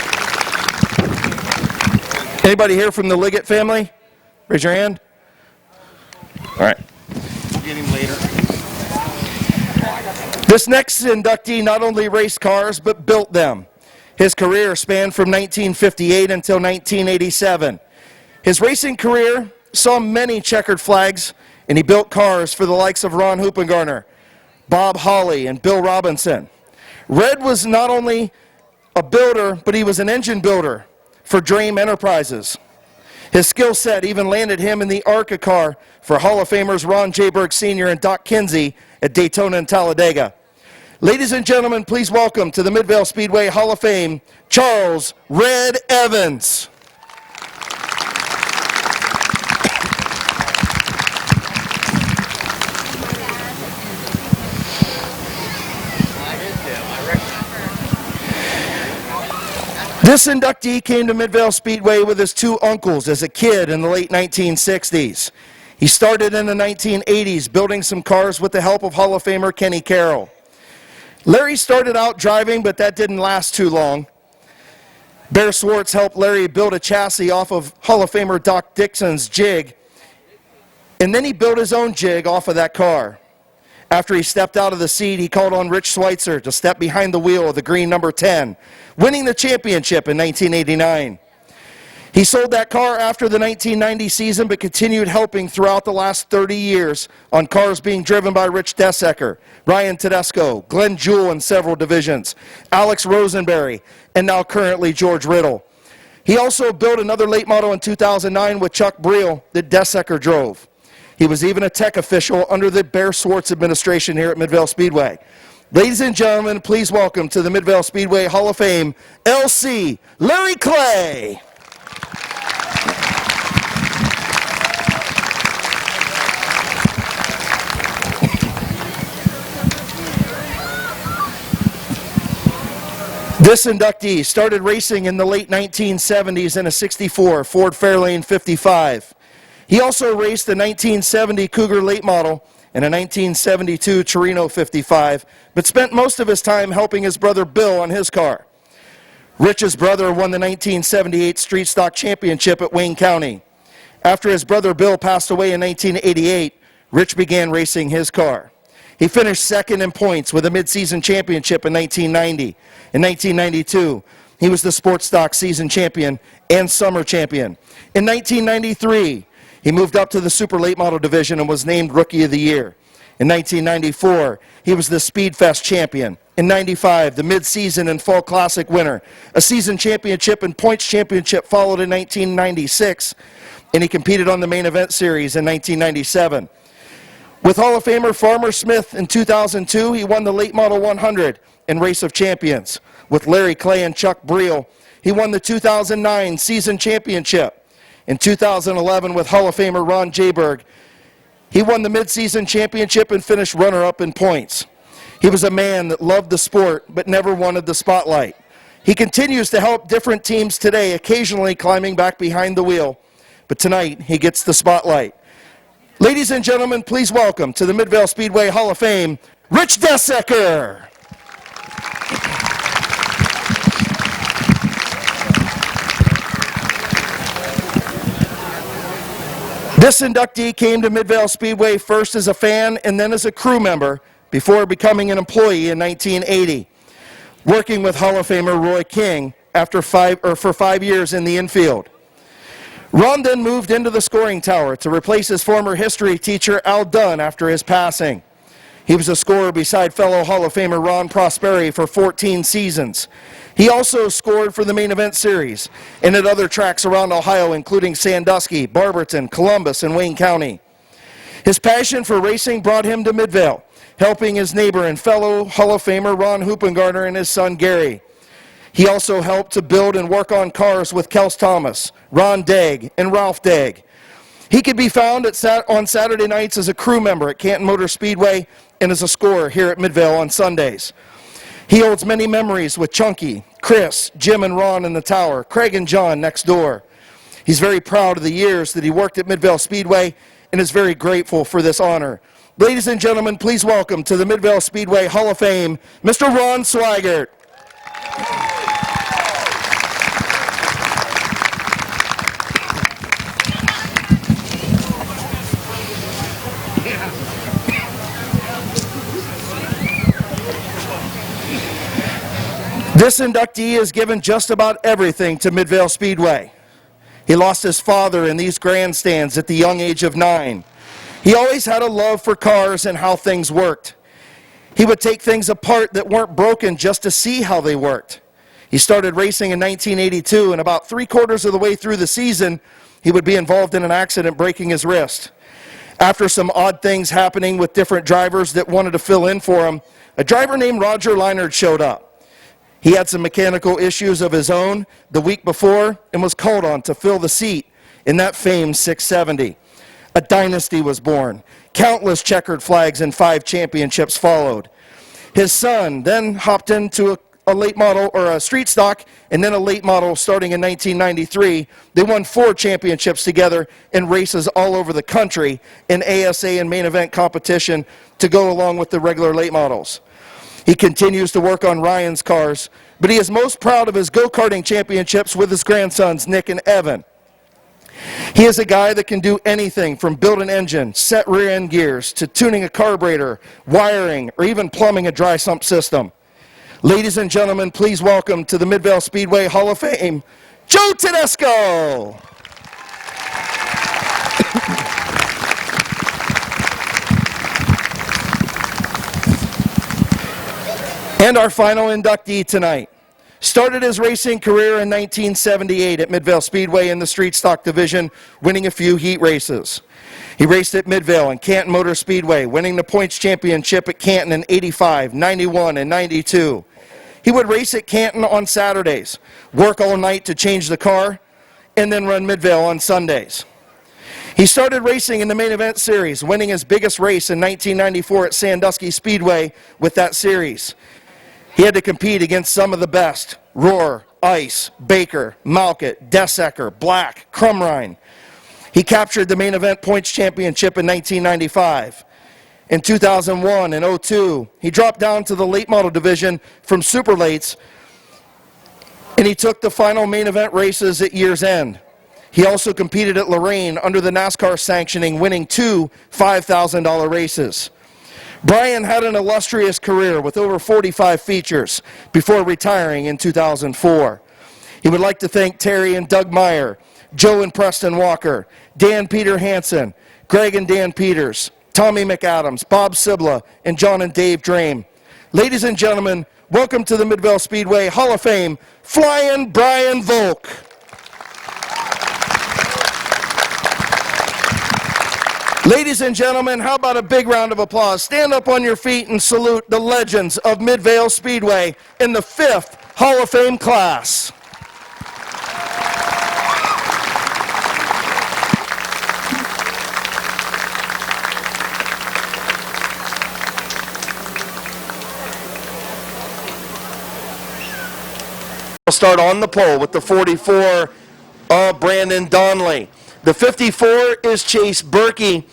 A: Anybody here from the Liggett family? Raise your hand. All right.
C: We'll get him later.
A: This next inductee not only raced cars, but built them. His career spanned from 1958 until 1987. His racing career saw many checkered flags, and he built cars for the likes of Ron Hoopengarner, Bob Hawley, and Bill Robinson. Red was not only a builder, but he was an engine builder for Dream Enterprises. His skill set even landed him in the ARCA car for Hall of Famers Ron Jayberg Sr. and Doc Kinsey at Daytona and Talladega. Ladies and gentlemen, please welcome to the Midvale Speedway Hall of Fame, Charles "Red" Evans. This inductee came to Midvale Speedway with his two uncles as a kid in the late 1960s. He started in the 1980s building some cars with the help of Hall of Famer Kenny Carroll. Larry started out driving, but that didn't last too long. Bear Swartz helped Larry build a chassis off of Hall of Famer Doc Dixon's jig, and then he built his own jig off of that car. After he stepped out of the seat, he called on Rich Schweitzer to step behind the wheel of the green number 10, winning the championship in 1989. He sold that car after the 1990 season, but continued helping throughout the last 30 years on cars being driven by Rich Desecker, Ryan Tedesco, Glenn Jewell in several divisions, Alex Rosenberry, and now currently George Riddle. He also built another late model in 2009 with Chuck Briel that Desecker drove. He was even a tech official under the Bear Swartz administration here at Midvale Speedway. Ladies and gentlemen, please welcome to the Midvale Speedway Hall of Fame, LC Larry Clay. This inductee started racing in the late 1970s in a 64 Ford Fairlane 55. He also raced the 1970 Cougar late model and a 1972 Torino 55, but spent most of his time helping his brother Bill on his car. Rich's brother won the 1978 Street Stock Championship at Wayne County. After his brother Bill passed away in 1988, Rich began racing his car. He finished second in points with a mid-season championship in 1990. In 1992, he was the Sports Stock season champion and summer champion. In 1993, he moved up to the Super Late Model division and was named Rookie of the Year. In 1994, he was the Speedfest champion. In 95, the mid-season and Fall Classic winner. A season championship and points championship followed in 1996, and he competed on the main event series in 1997. With Hall of Famer Farmer Smith in 2002, he won the Late Model 100 and Race of Champions. With Larry Clay and Chuck Briel, he won the 2009 season championship. In 2011, with Hall of Famer Ron Jayberg, he won the mid-season championship and finished runner-up in points. He was a man that loved the sport but never wanted the spotlight. He continues to help different teams today, occasionally climbing back behind the wheel, but tonight he gets the spotlight. Ladies and gentlemen, please welcome to the Midvale Speedway Hall of Fame, Rich Desecker. This inductee came to Midvale Speedway first as a fan and then as a crew member before becoming an employee in 1980, working with Hall of Famer Roy King for 5 years in the infield. Ron then moved into the scoring tower to replace his former history teacher Al Dunn after his passing. He was a scorer beside fellow Hall of Famer Ron Prosperi for 14 seasons. He also scored for the main event series and at other tracks around Ohio, including Sandusky, Barberton, Columbus, and Wayne County. His passion for racing brought him to Midvale, helping his neighbor and fellow Hall of Famer Ron Hoopengarner and his son Gary. He also helped to build and work on cars with Kels Thomas, Ron Degg, and Ralph Degg. He could be found on Saturday nights as a crew member at Canton Motor Speedway and as a scorer here at Midvale on Sundays. He holds many memories with Chunky, Chris, Jim and Ron in the tower, Craig and John next door. He's very proud of the years that he worked at Midvale Speedway and is very grateful for this honor. Ladies and gentlemen, please welcome to the Midvale Speedway Hall of Fame, Mr. Ron Swigert. This inductee is given just about everything to Midvale Speedway. He lost his father in these grandstands at the young age of 9. He always had a love for cars and how things worked. He would take things apart that weren't broken just to see how they worked. He started racing in 1982, and about 3/4 of the way through the season, he would be involved in an accident, breaking his wrist. After some odd things happening with different drivers that wanted to fill in for him, a driver named Roger Leinard showed up. He had some mechanical issues of his own the week before and was called on to fill the seat in that famed 670. A dynasty was born. Countless checkered flags and 5 championships followed. His son then hopped into a late model or a street stock and then a late model starting in 1993. They won 4 championships together in races all over the country in ASA and main event competition to go along with the regular late models. He continues to work on Ryan's cars, but he is most proud of his go-karting championships with his grandsons, Nick and Evan. He is a guy that can do anything from build an engine, set rear end gears, to tuning a carburetor, wiring, or even plumbing a dry sump system. Ladies and gentlemen, please welcome to the Midvale Speedway Hall of Fame, Joe Tedesco. And our final inductee tonight. Started his racing career in 1978 at Midvale Speedway in the street stock division, winning a few heat races. He raced at Midvale and Canton Motor Speedway, winning the points championship at Canton in 85, 91, and 92. He would race at Canton on Saturdays, work all night to change the car, and then run Midvale on Sundays. He started racing in the main event series, winning his biggest race in 1994 at Sandusky Speedway with that series. He had to compete against some of the best: Rohr, Ice, Baker, Malkett, Dessecker, Black, Crumrine. He captured the main event points championship in 1995. In 2001 and 2002, he dropped down to the late model division from super lates, and he took the final main event races at year's end. He also competed at Lorraine under the NASCAR sanctioning, winning 2 $5,000 races. Brian had an illustrious career with over 45 features before retiring in 2004. He would like to thank Terry and Doug Meyer, Joe and Preston Walker, Dan Peter Hansen, Greg and Dan Peters, Tommy McAdams, Bob Sibla, and John and Dave Drame. Ladies and gentlemen, welcome to the Midvale Speedway Hall of Fame, Flying Brian Volk. Ladies and gentlemen, how about a big round of applause? Stand up on your feet and salute the legends of Midvale Speedway in the 5th Hall of Fame class. We'll start on the pole with the 44 of Brandon Donnelly. The 54 is Chase Berkey.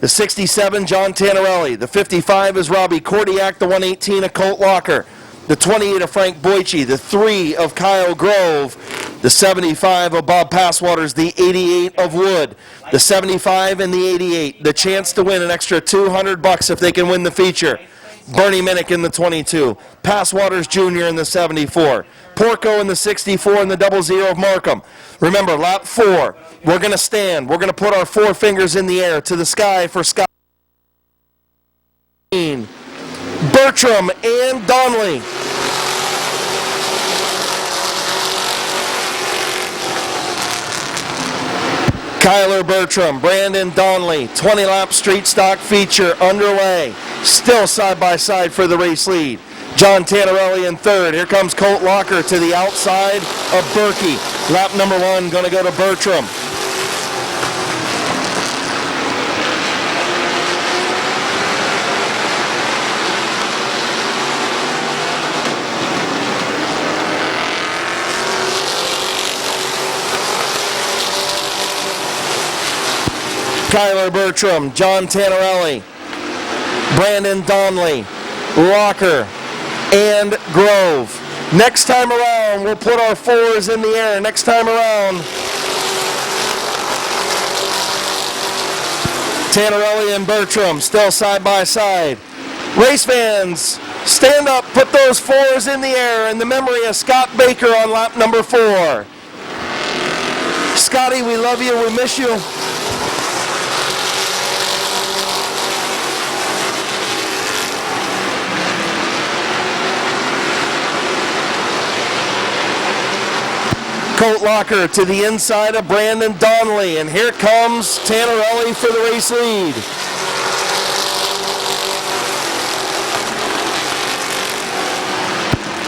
A: The 67, John Tannerelli. The 55 is Robbie Kordiak. The 118 of Colt Locker. The 28 of Frank Boyce. The 3 of Kyle Grove. The 75 of Bob Passwaters. The 88 of Wood. The 75 and the 88. The chance to win an extra $200 if they can win the feature. Bernie Minnick in the 22. Passwaters Jr. in the 74. Porco in the 64 and the 00 of Markham. Remember, lap 4. We're going to stand. We're going to put our 4 fingers in the air to the sky for Scott. Bertram and Donnelly. Kyler Bertram, Brandon Donnelly, 20-lap street stock feature underway. Still side by side for the race lead. John Tannerelli in 3rd. Here comes Colt Locker to the outside of Berkey. Lap number 1 going to go to Bertram. Kyler Bertram, John Tannerelli, Brandon Donnelly, Locker, and Grove. Next time around, we'll put our 4s in the air. Next time around, Tannerelli and Bertram still side by side. Race fans, Stand up, put those 4s in the air in the memory of Scott Baker on lap number 4. Scotty, we love you, we miss you. Colt Locker to the inside of Brandon Donnelly, and here comes Tannerelli for the race lead.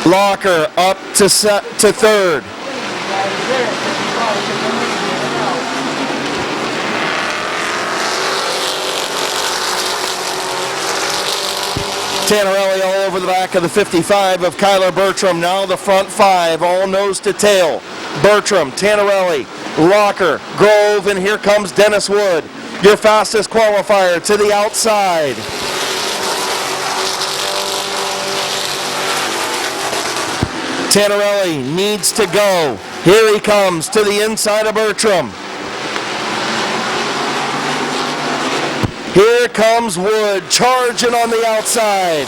A: Locker up to third. Tannerelli all over the back of the 55 of Kyler Bertram. Now the front 5, all nose to tail. Bertram, Tannerelli, Locker, Grove, and here comes Dennis Wood, your fastest qualifier to the outside. Tannerelli needs to go. Here he comes to the inside of Bertram. Here comes Wood, charging on the outside.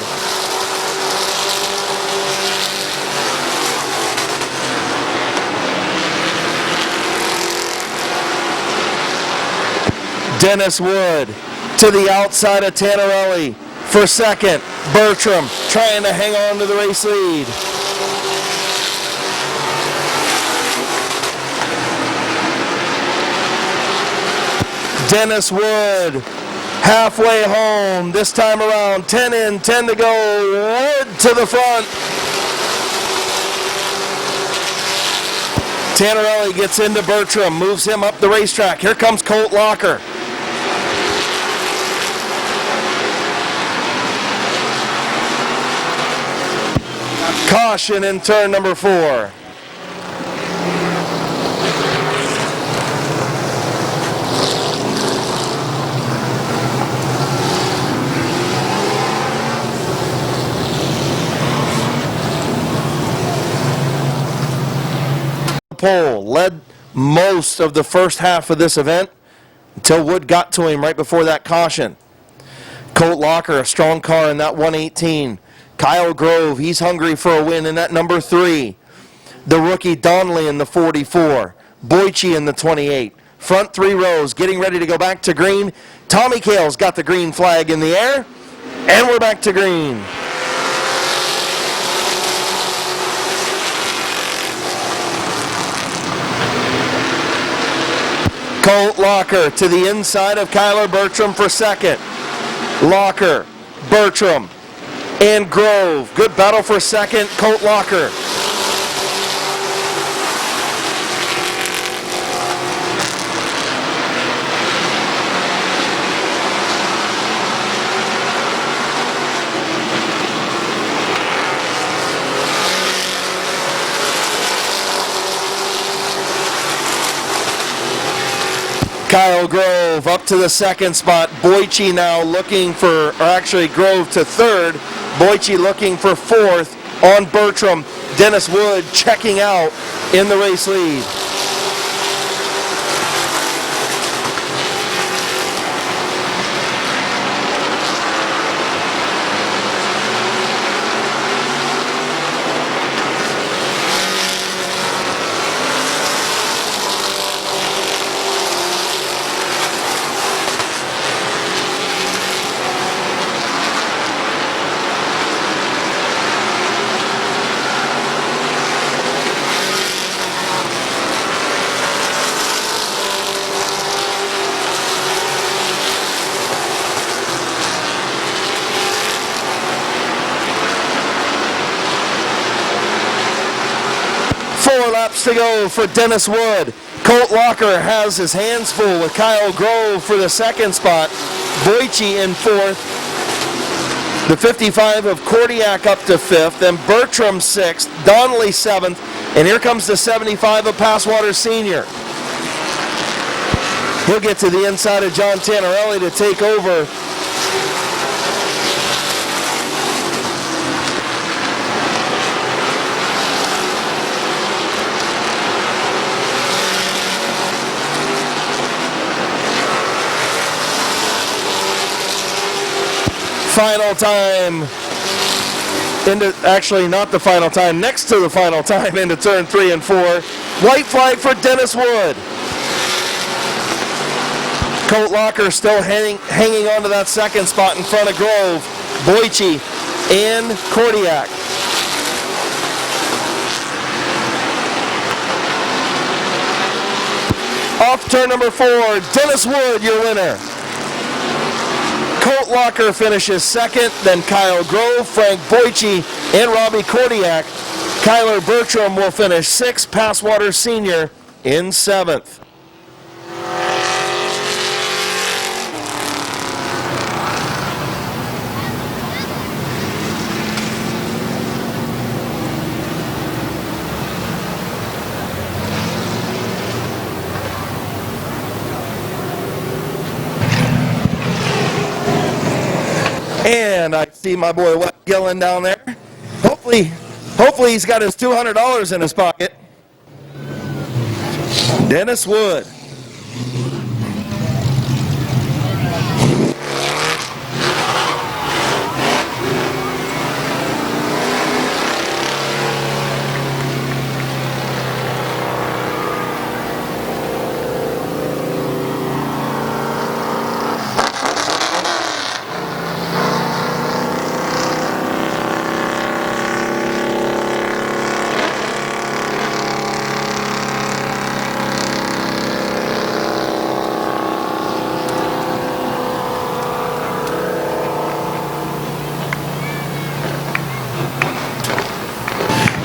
A: Dennis Wood to the outside of Tannerelli for second. Bertram trying to hang on to the race lead. Dennis Wood halfway home this time around. 10 in, 10 to go. Wood to the front. Tannerelli gets into Bertram, moves him up the racetrack. Here comes Colt Locker. Caution in turn number 4. Pole led most of the first half of this event until Wood got to him right before that caution. Colt Locker, a strong car in that 118. Kyle Grove, he's hungry for a win in that number 3. The rookie Donnelly in the 44. Boyce in the 28. Front 3 rows getting ready to go back to green. Tommy Kale's got the green flag in the air, and we're back to green. Colt Locker to the inside of Kyler Bertram for second. Locker, Bertram, and Grove. Good battle for second. Colt Locker. Kyle Grove up to the second spot. Boyce now looking for, or actually Grove to third. Boyce looking for fourth on Bertram. Dennis Wood checking out in the race lead. Laps to go for Dennis Wood. Colt Locker has his hands full with Kyle Grove for the second spot. Boyce in fourth. The 55 of Kordiak up to fifth. Then Bertram sixth. Donnelly seventh. And here comes the 75 of Passwater Sr. He'll get to the inside of John Tannerelli to take over. Final time into, actually not the final time, next to the final time into turn 3 and 4. White flag for Dennis Wood. Colt Locker still hanging on to that second spot in front of Grove, Boyce, and Kordiak. Off turn number 4, Dennis Wood, your winner. Colt Locker finishes second, then Kyle Grove, Frank Boyce, and Robbie Kordiak. Kyler Bertram will finish 6th, Passwater Sr. in 7th. And I see my boy Wes Gillen down there. Hopefully he's got his $200 in his pocket. Dennis Wood.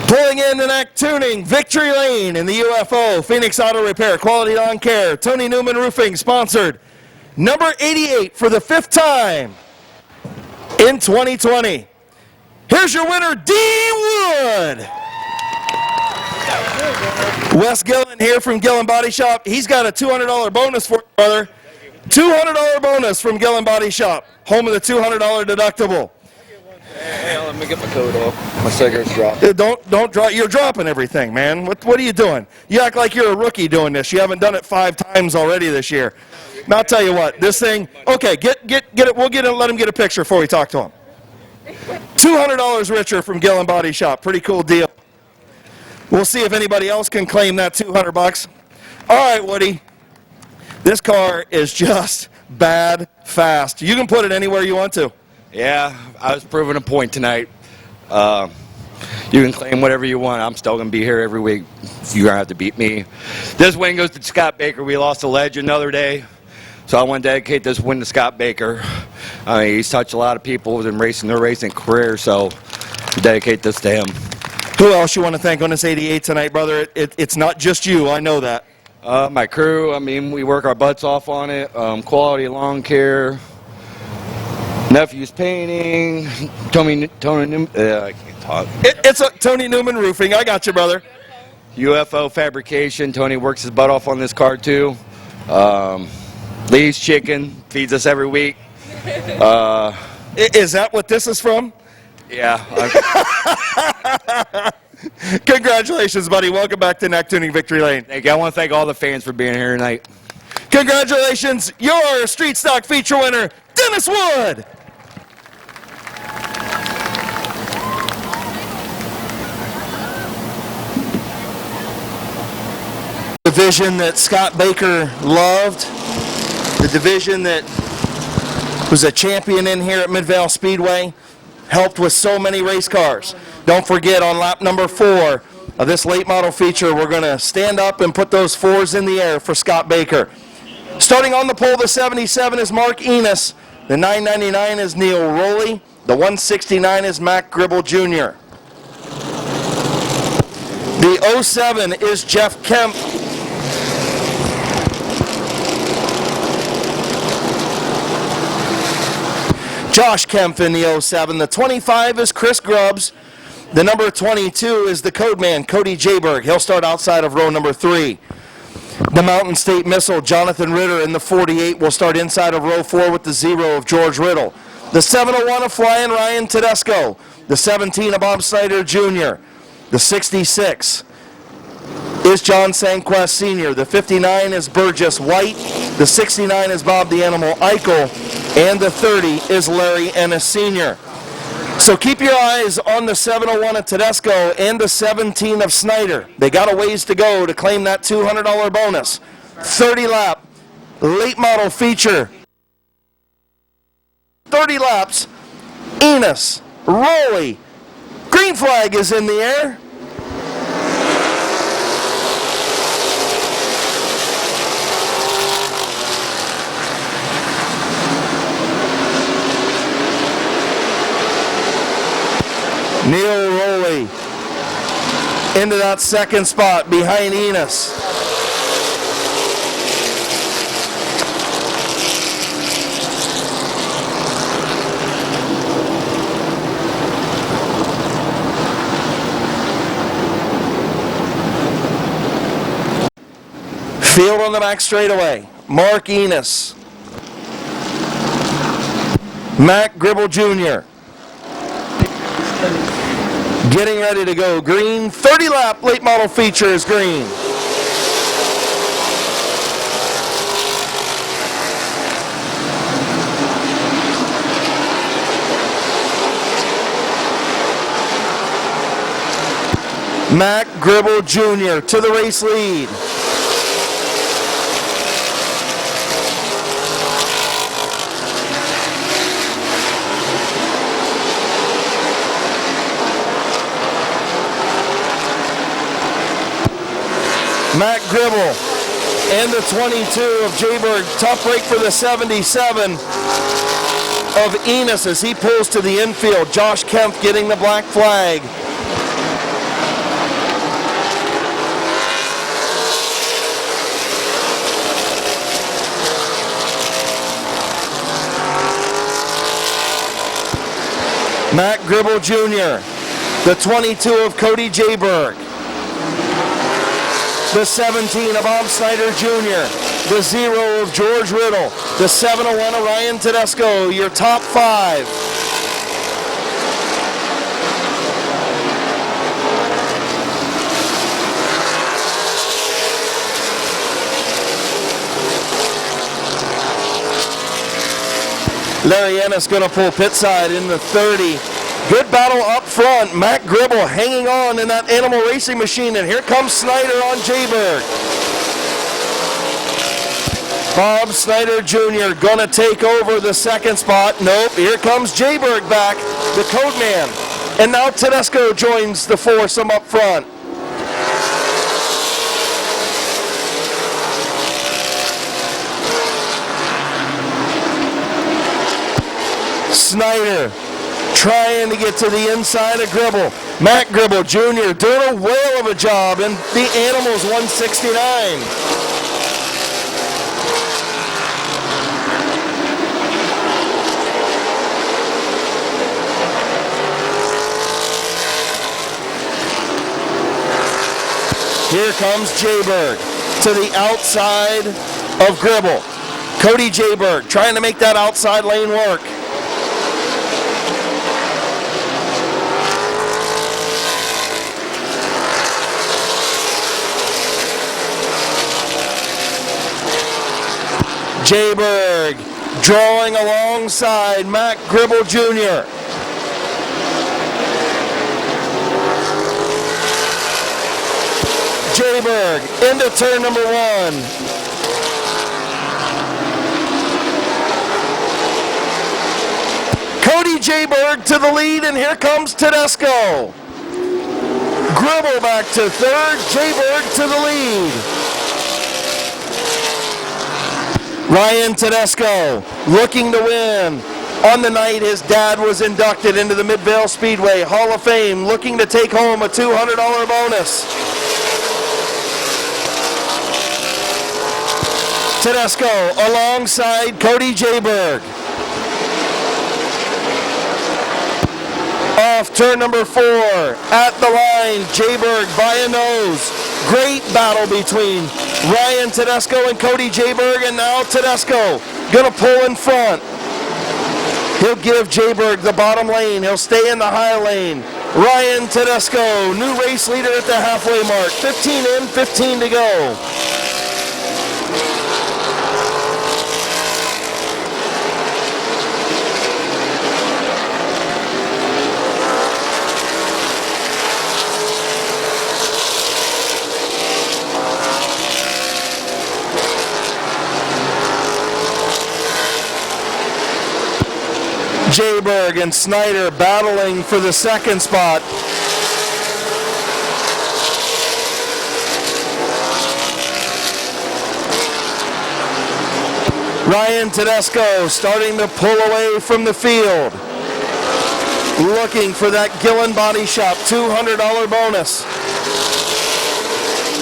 A: Pulling in the neck tuning, Victory Lane in the UFO, Phoenix Auto Repair, Quality Lawn Care, Tony Newman Roofing, sponsored. Number 88 for the 5th time in 2020. Here's your winner, D. Wood. Wes Gillen here from Gillen Body Shop. He's got a $200 bonus for you, brother. $200 bonus from Gillen Body Shop, home of the $200 deductible.
F: Hey, let me get my coat off. My cigarette's dropped.
A: Don't drop. You're dropping everything, man. What are you doing? You act like you're a rookie doing this. You haven't done it 5 times already this year. Now I'll tell you what. This thing. Okay, get it. We'll let him get a picture before we talk to him. $200 richer from Gillen Body Shop. Pretty cool deal. We'll see if anybody else can claim that $200. All right, Woody. This car is just bad fast. You can put it anywhere you want to.
F: Yeah, I was proving a point tonight. You can claim whatever you want. I'm still going to be here every week. You're going to have to beat me. This win goes to Scott Baker. We lost a legend the other day, so I want to dedicate this win to Scott Baker. I mean, he's touched a lot of people in their racing career, so dedicate this to him.
A: Who else you want to thank on this 88 tonight, brother? It's not just you. I know that.
F: My crew, I mean, we work our butts off on it. Quality Lawn Care. Nephew's Painting, Tony Newman, I can't talk.
A: It's a Tony Newman Roofing. I got you, brother.
F: UFO Fabrication. Tony works his butt off on this car too. Lee's Chicken feeds us every week.
A: Is that what this is from?
F: Yeah.
A: Congratulations, buddy. Welcome back to Neck Tuning Victory Lane.
F: Thank you. I want to thank all the fans for being here tonight.
A: Congratulations, your Street Stock feature winner, Dennis Wood. Division that Scott Baker loved, the division that was a champion in here at Midvale Speedway, helped with so many race cars. Don't forget, on lap number 4 of this late model feature, we're going to stand up and put those 4s in the air for Scott Baker. Starting on the pole, the 77 is Mark Enos, the 999 is Neil Rowley, the 169 is Mac Gribble Jr. The 07 is Jeff Kemp. Josh Kemp in the 07. The 25 is Chris Grubbs. The number 22 is the code man, Cody Jayberg. He'll start outside of row number 3. The Mountain State Missile, Jonathan Ritter in the 48 will start inside of row 4 with the 0 of George Riddle. The 701 of Flying Ryan Tedesco. The 17 of Bob Snyder Jr. The 66 is John Sanquest Sr. The 59 is Burgess White. The 69 is Bob the Animal Eichel. And the 30 is Larry Ennis Sr. So keep your eyes on the 701 of Tedesco and the 17 of Snyder. They got a ways to go to claim that $200 bonus. 30 lap, late model feature. 30 laps, Enos, Rowley. Green flag is in the air. Neil Rowley into that second spot behind Enos. Field on the back straightaway. Mark Enos. Matt Gribble Jr. Getting ready to go green. 30 lap late model feature is green. Matt Gribble Jr. to the race lead. Matt Gribble and the 22 of Jayberg. Tough break for the 77 of Enos as he pulls to the infield. Josh Kemp getting the black flag. Matt Gribble Jr., the 22 of Cody Jayberg. The 17 of Bob Snyder Jr., the 0 of George Riddle, the 701 of Ryan Tedesco, your top 5. Larry Ennis going to pull pit side in the 30. Good battle up front. Matt Gribble hanging on in that animal racing machine. And here comes Snyder on Jayberg. Bob Snyder Jr. going to take over the second spot. Nope, here comes Jayberg back, the code man. And now Tedesco joins the foursome up front. Snyder trying to get to the inside of Gribble. Matt Gribble Jr. doing a whale of a job in the Animals 169. Here comes Jayberg to the outside of Gribble. Cody Jayberg trying to make that outside lane work. Jayberg drawing alongside Matt Gribble Jr. Jayberg into turn number 1. Cody Jayberg to the lead, and here comes Tedesco. Gribble back to third, Jayberg to the lead. Ryan Tedesco looking to win. On the night his dad was inducted into the Midvale Speedway Hall of Fame, looking to take home a $200 bonus. Tedesco alongside Cody Jayberg. Off turn number 4, at the line, Jayberg by a nose. Great battle between Ryan Tedesco and Cody Jayberg, and now Tedesco gonna pull in front. He'll give Jayberg the bottom lane. He'll stay in the high lane. Ryan Tedesco, new race leader at the halfway mark. 15 in, 15 to go. Jayberg and Snyder battling for the second spot. Ryan Tedesco starting to pull away from the field. Looking for that Gillen Body Shop $200 bonus.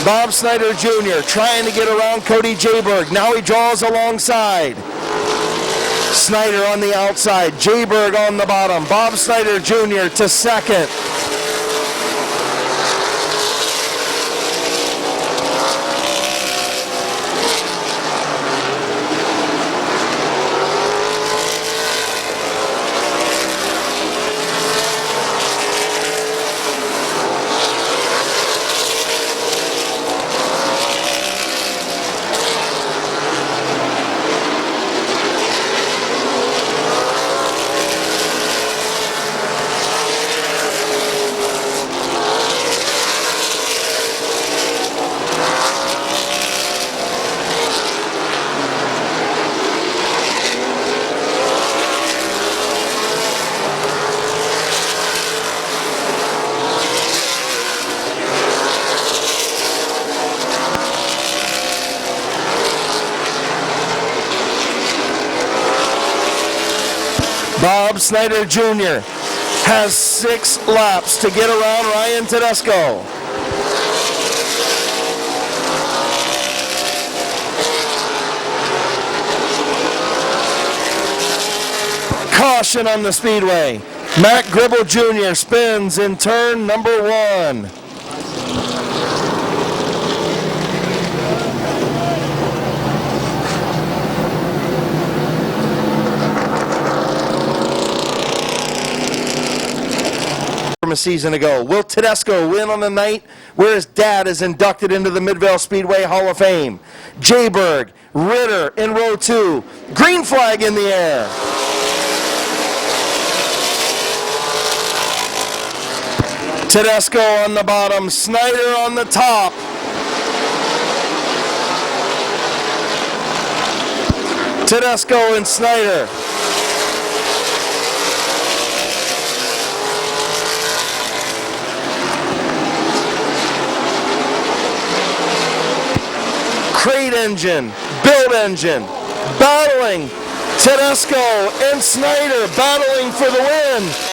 A: Bob Snyder Jr. trying to get around Cody Jayberg. Now he draws alongside. Snyder on the outside. Jayberg on the bottom. Bob Snyder Jr. to second. Bob Snyder Jr. has 6 laps to get around Ryan Tedesco. Caution on the speedway. Matt Gribble Jr. spins in turn number 1. From a season ago. Will Tedesco win on the night where his dad is inducted into the Midvale Speedway Hall of Fame? Jayberg, Ritter in row 2. Green flag in the air. Tedesco on the bottom, Snyder on the top. Tedesco and Snyder. Crate engine, build engine, battling. Tedesco and Snyder battling for the win.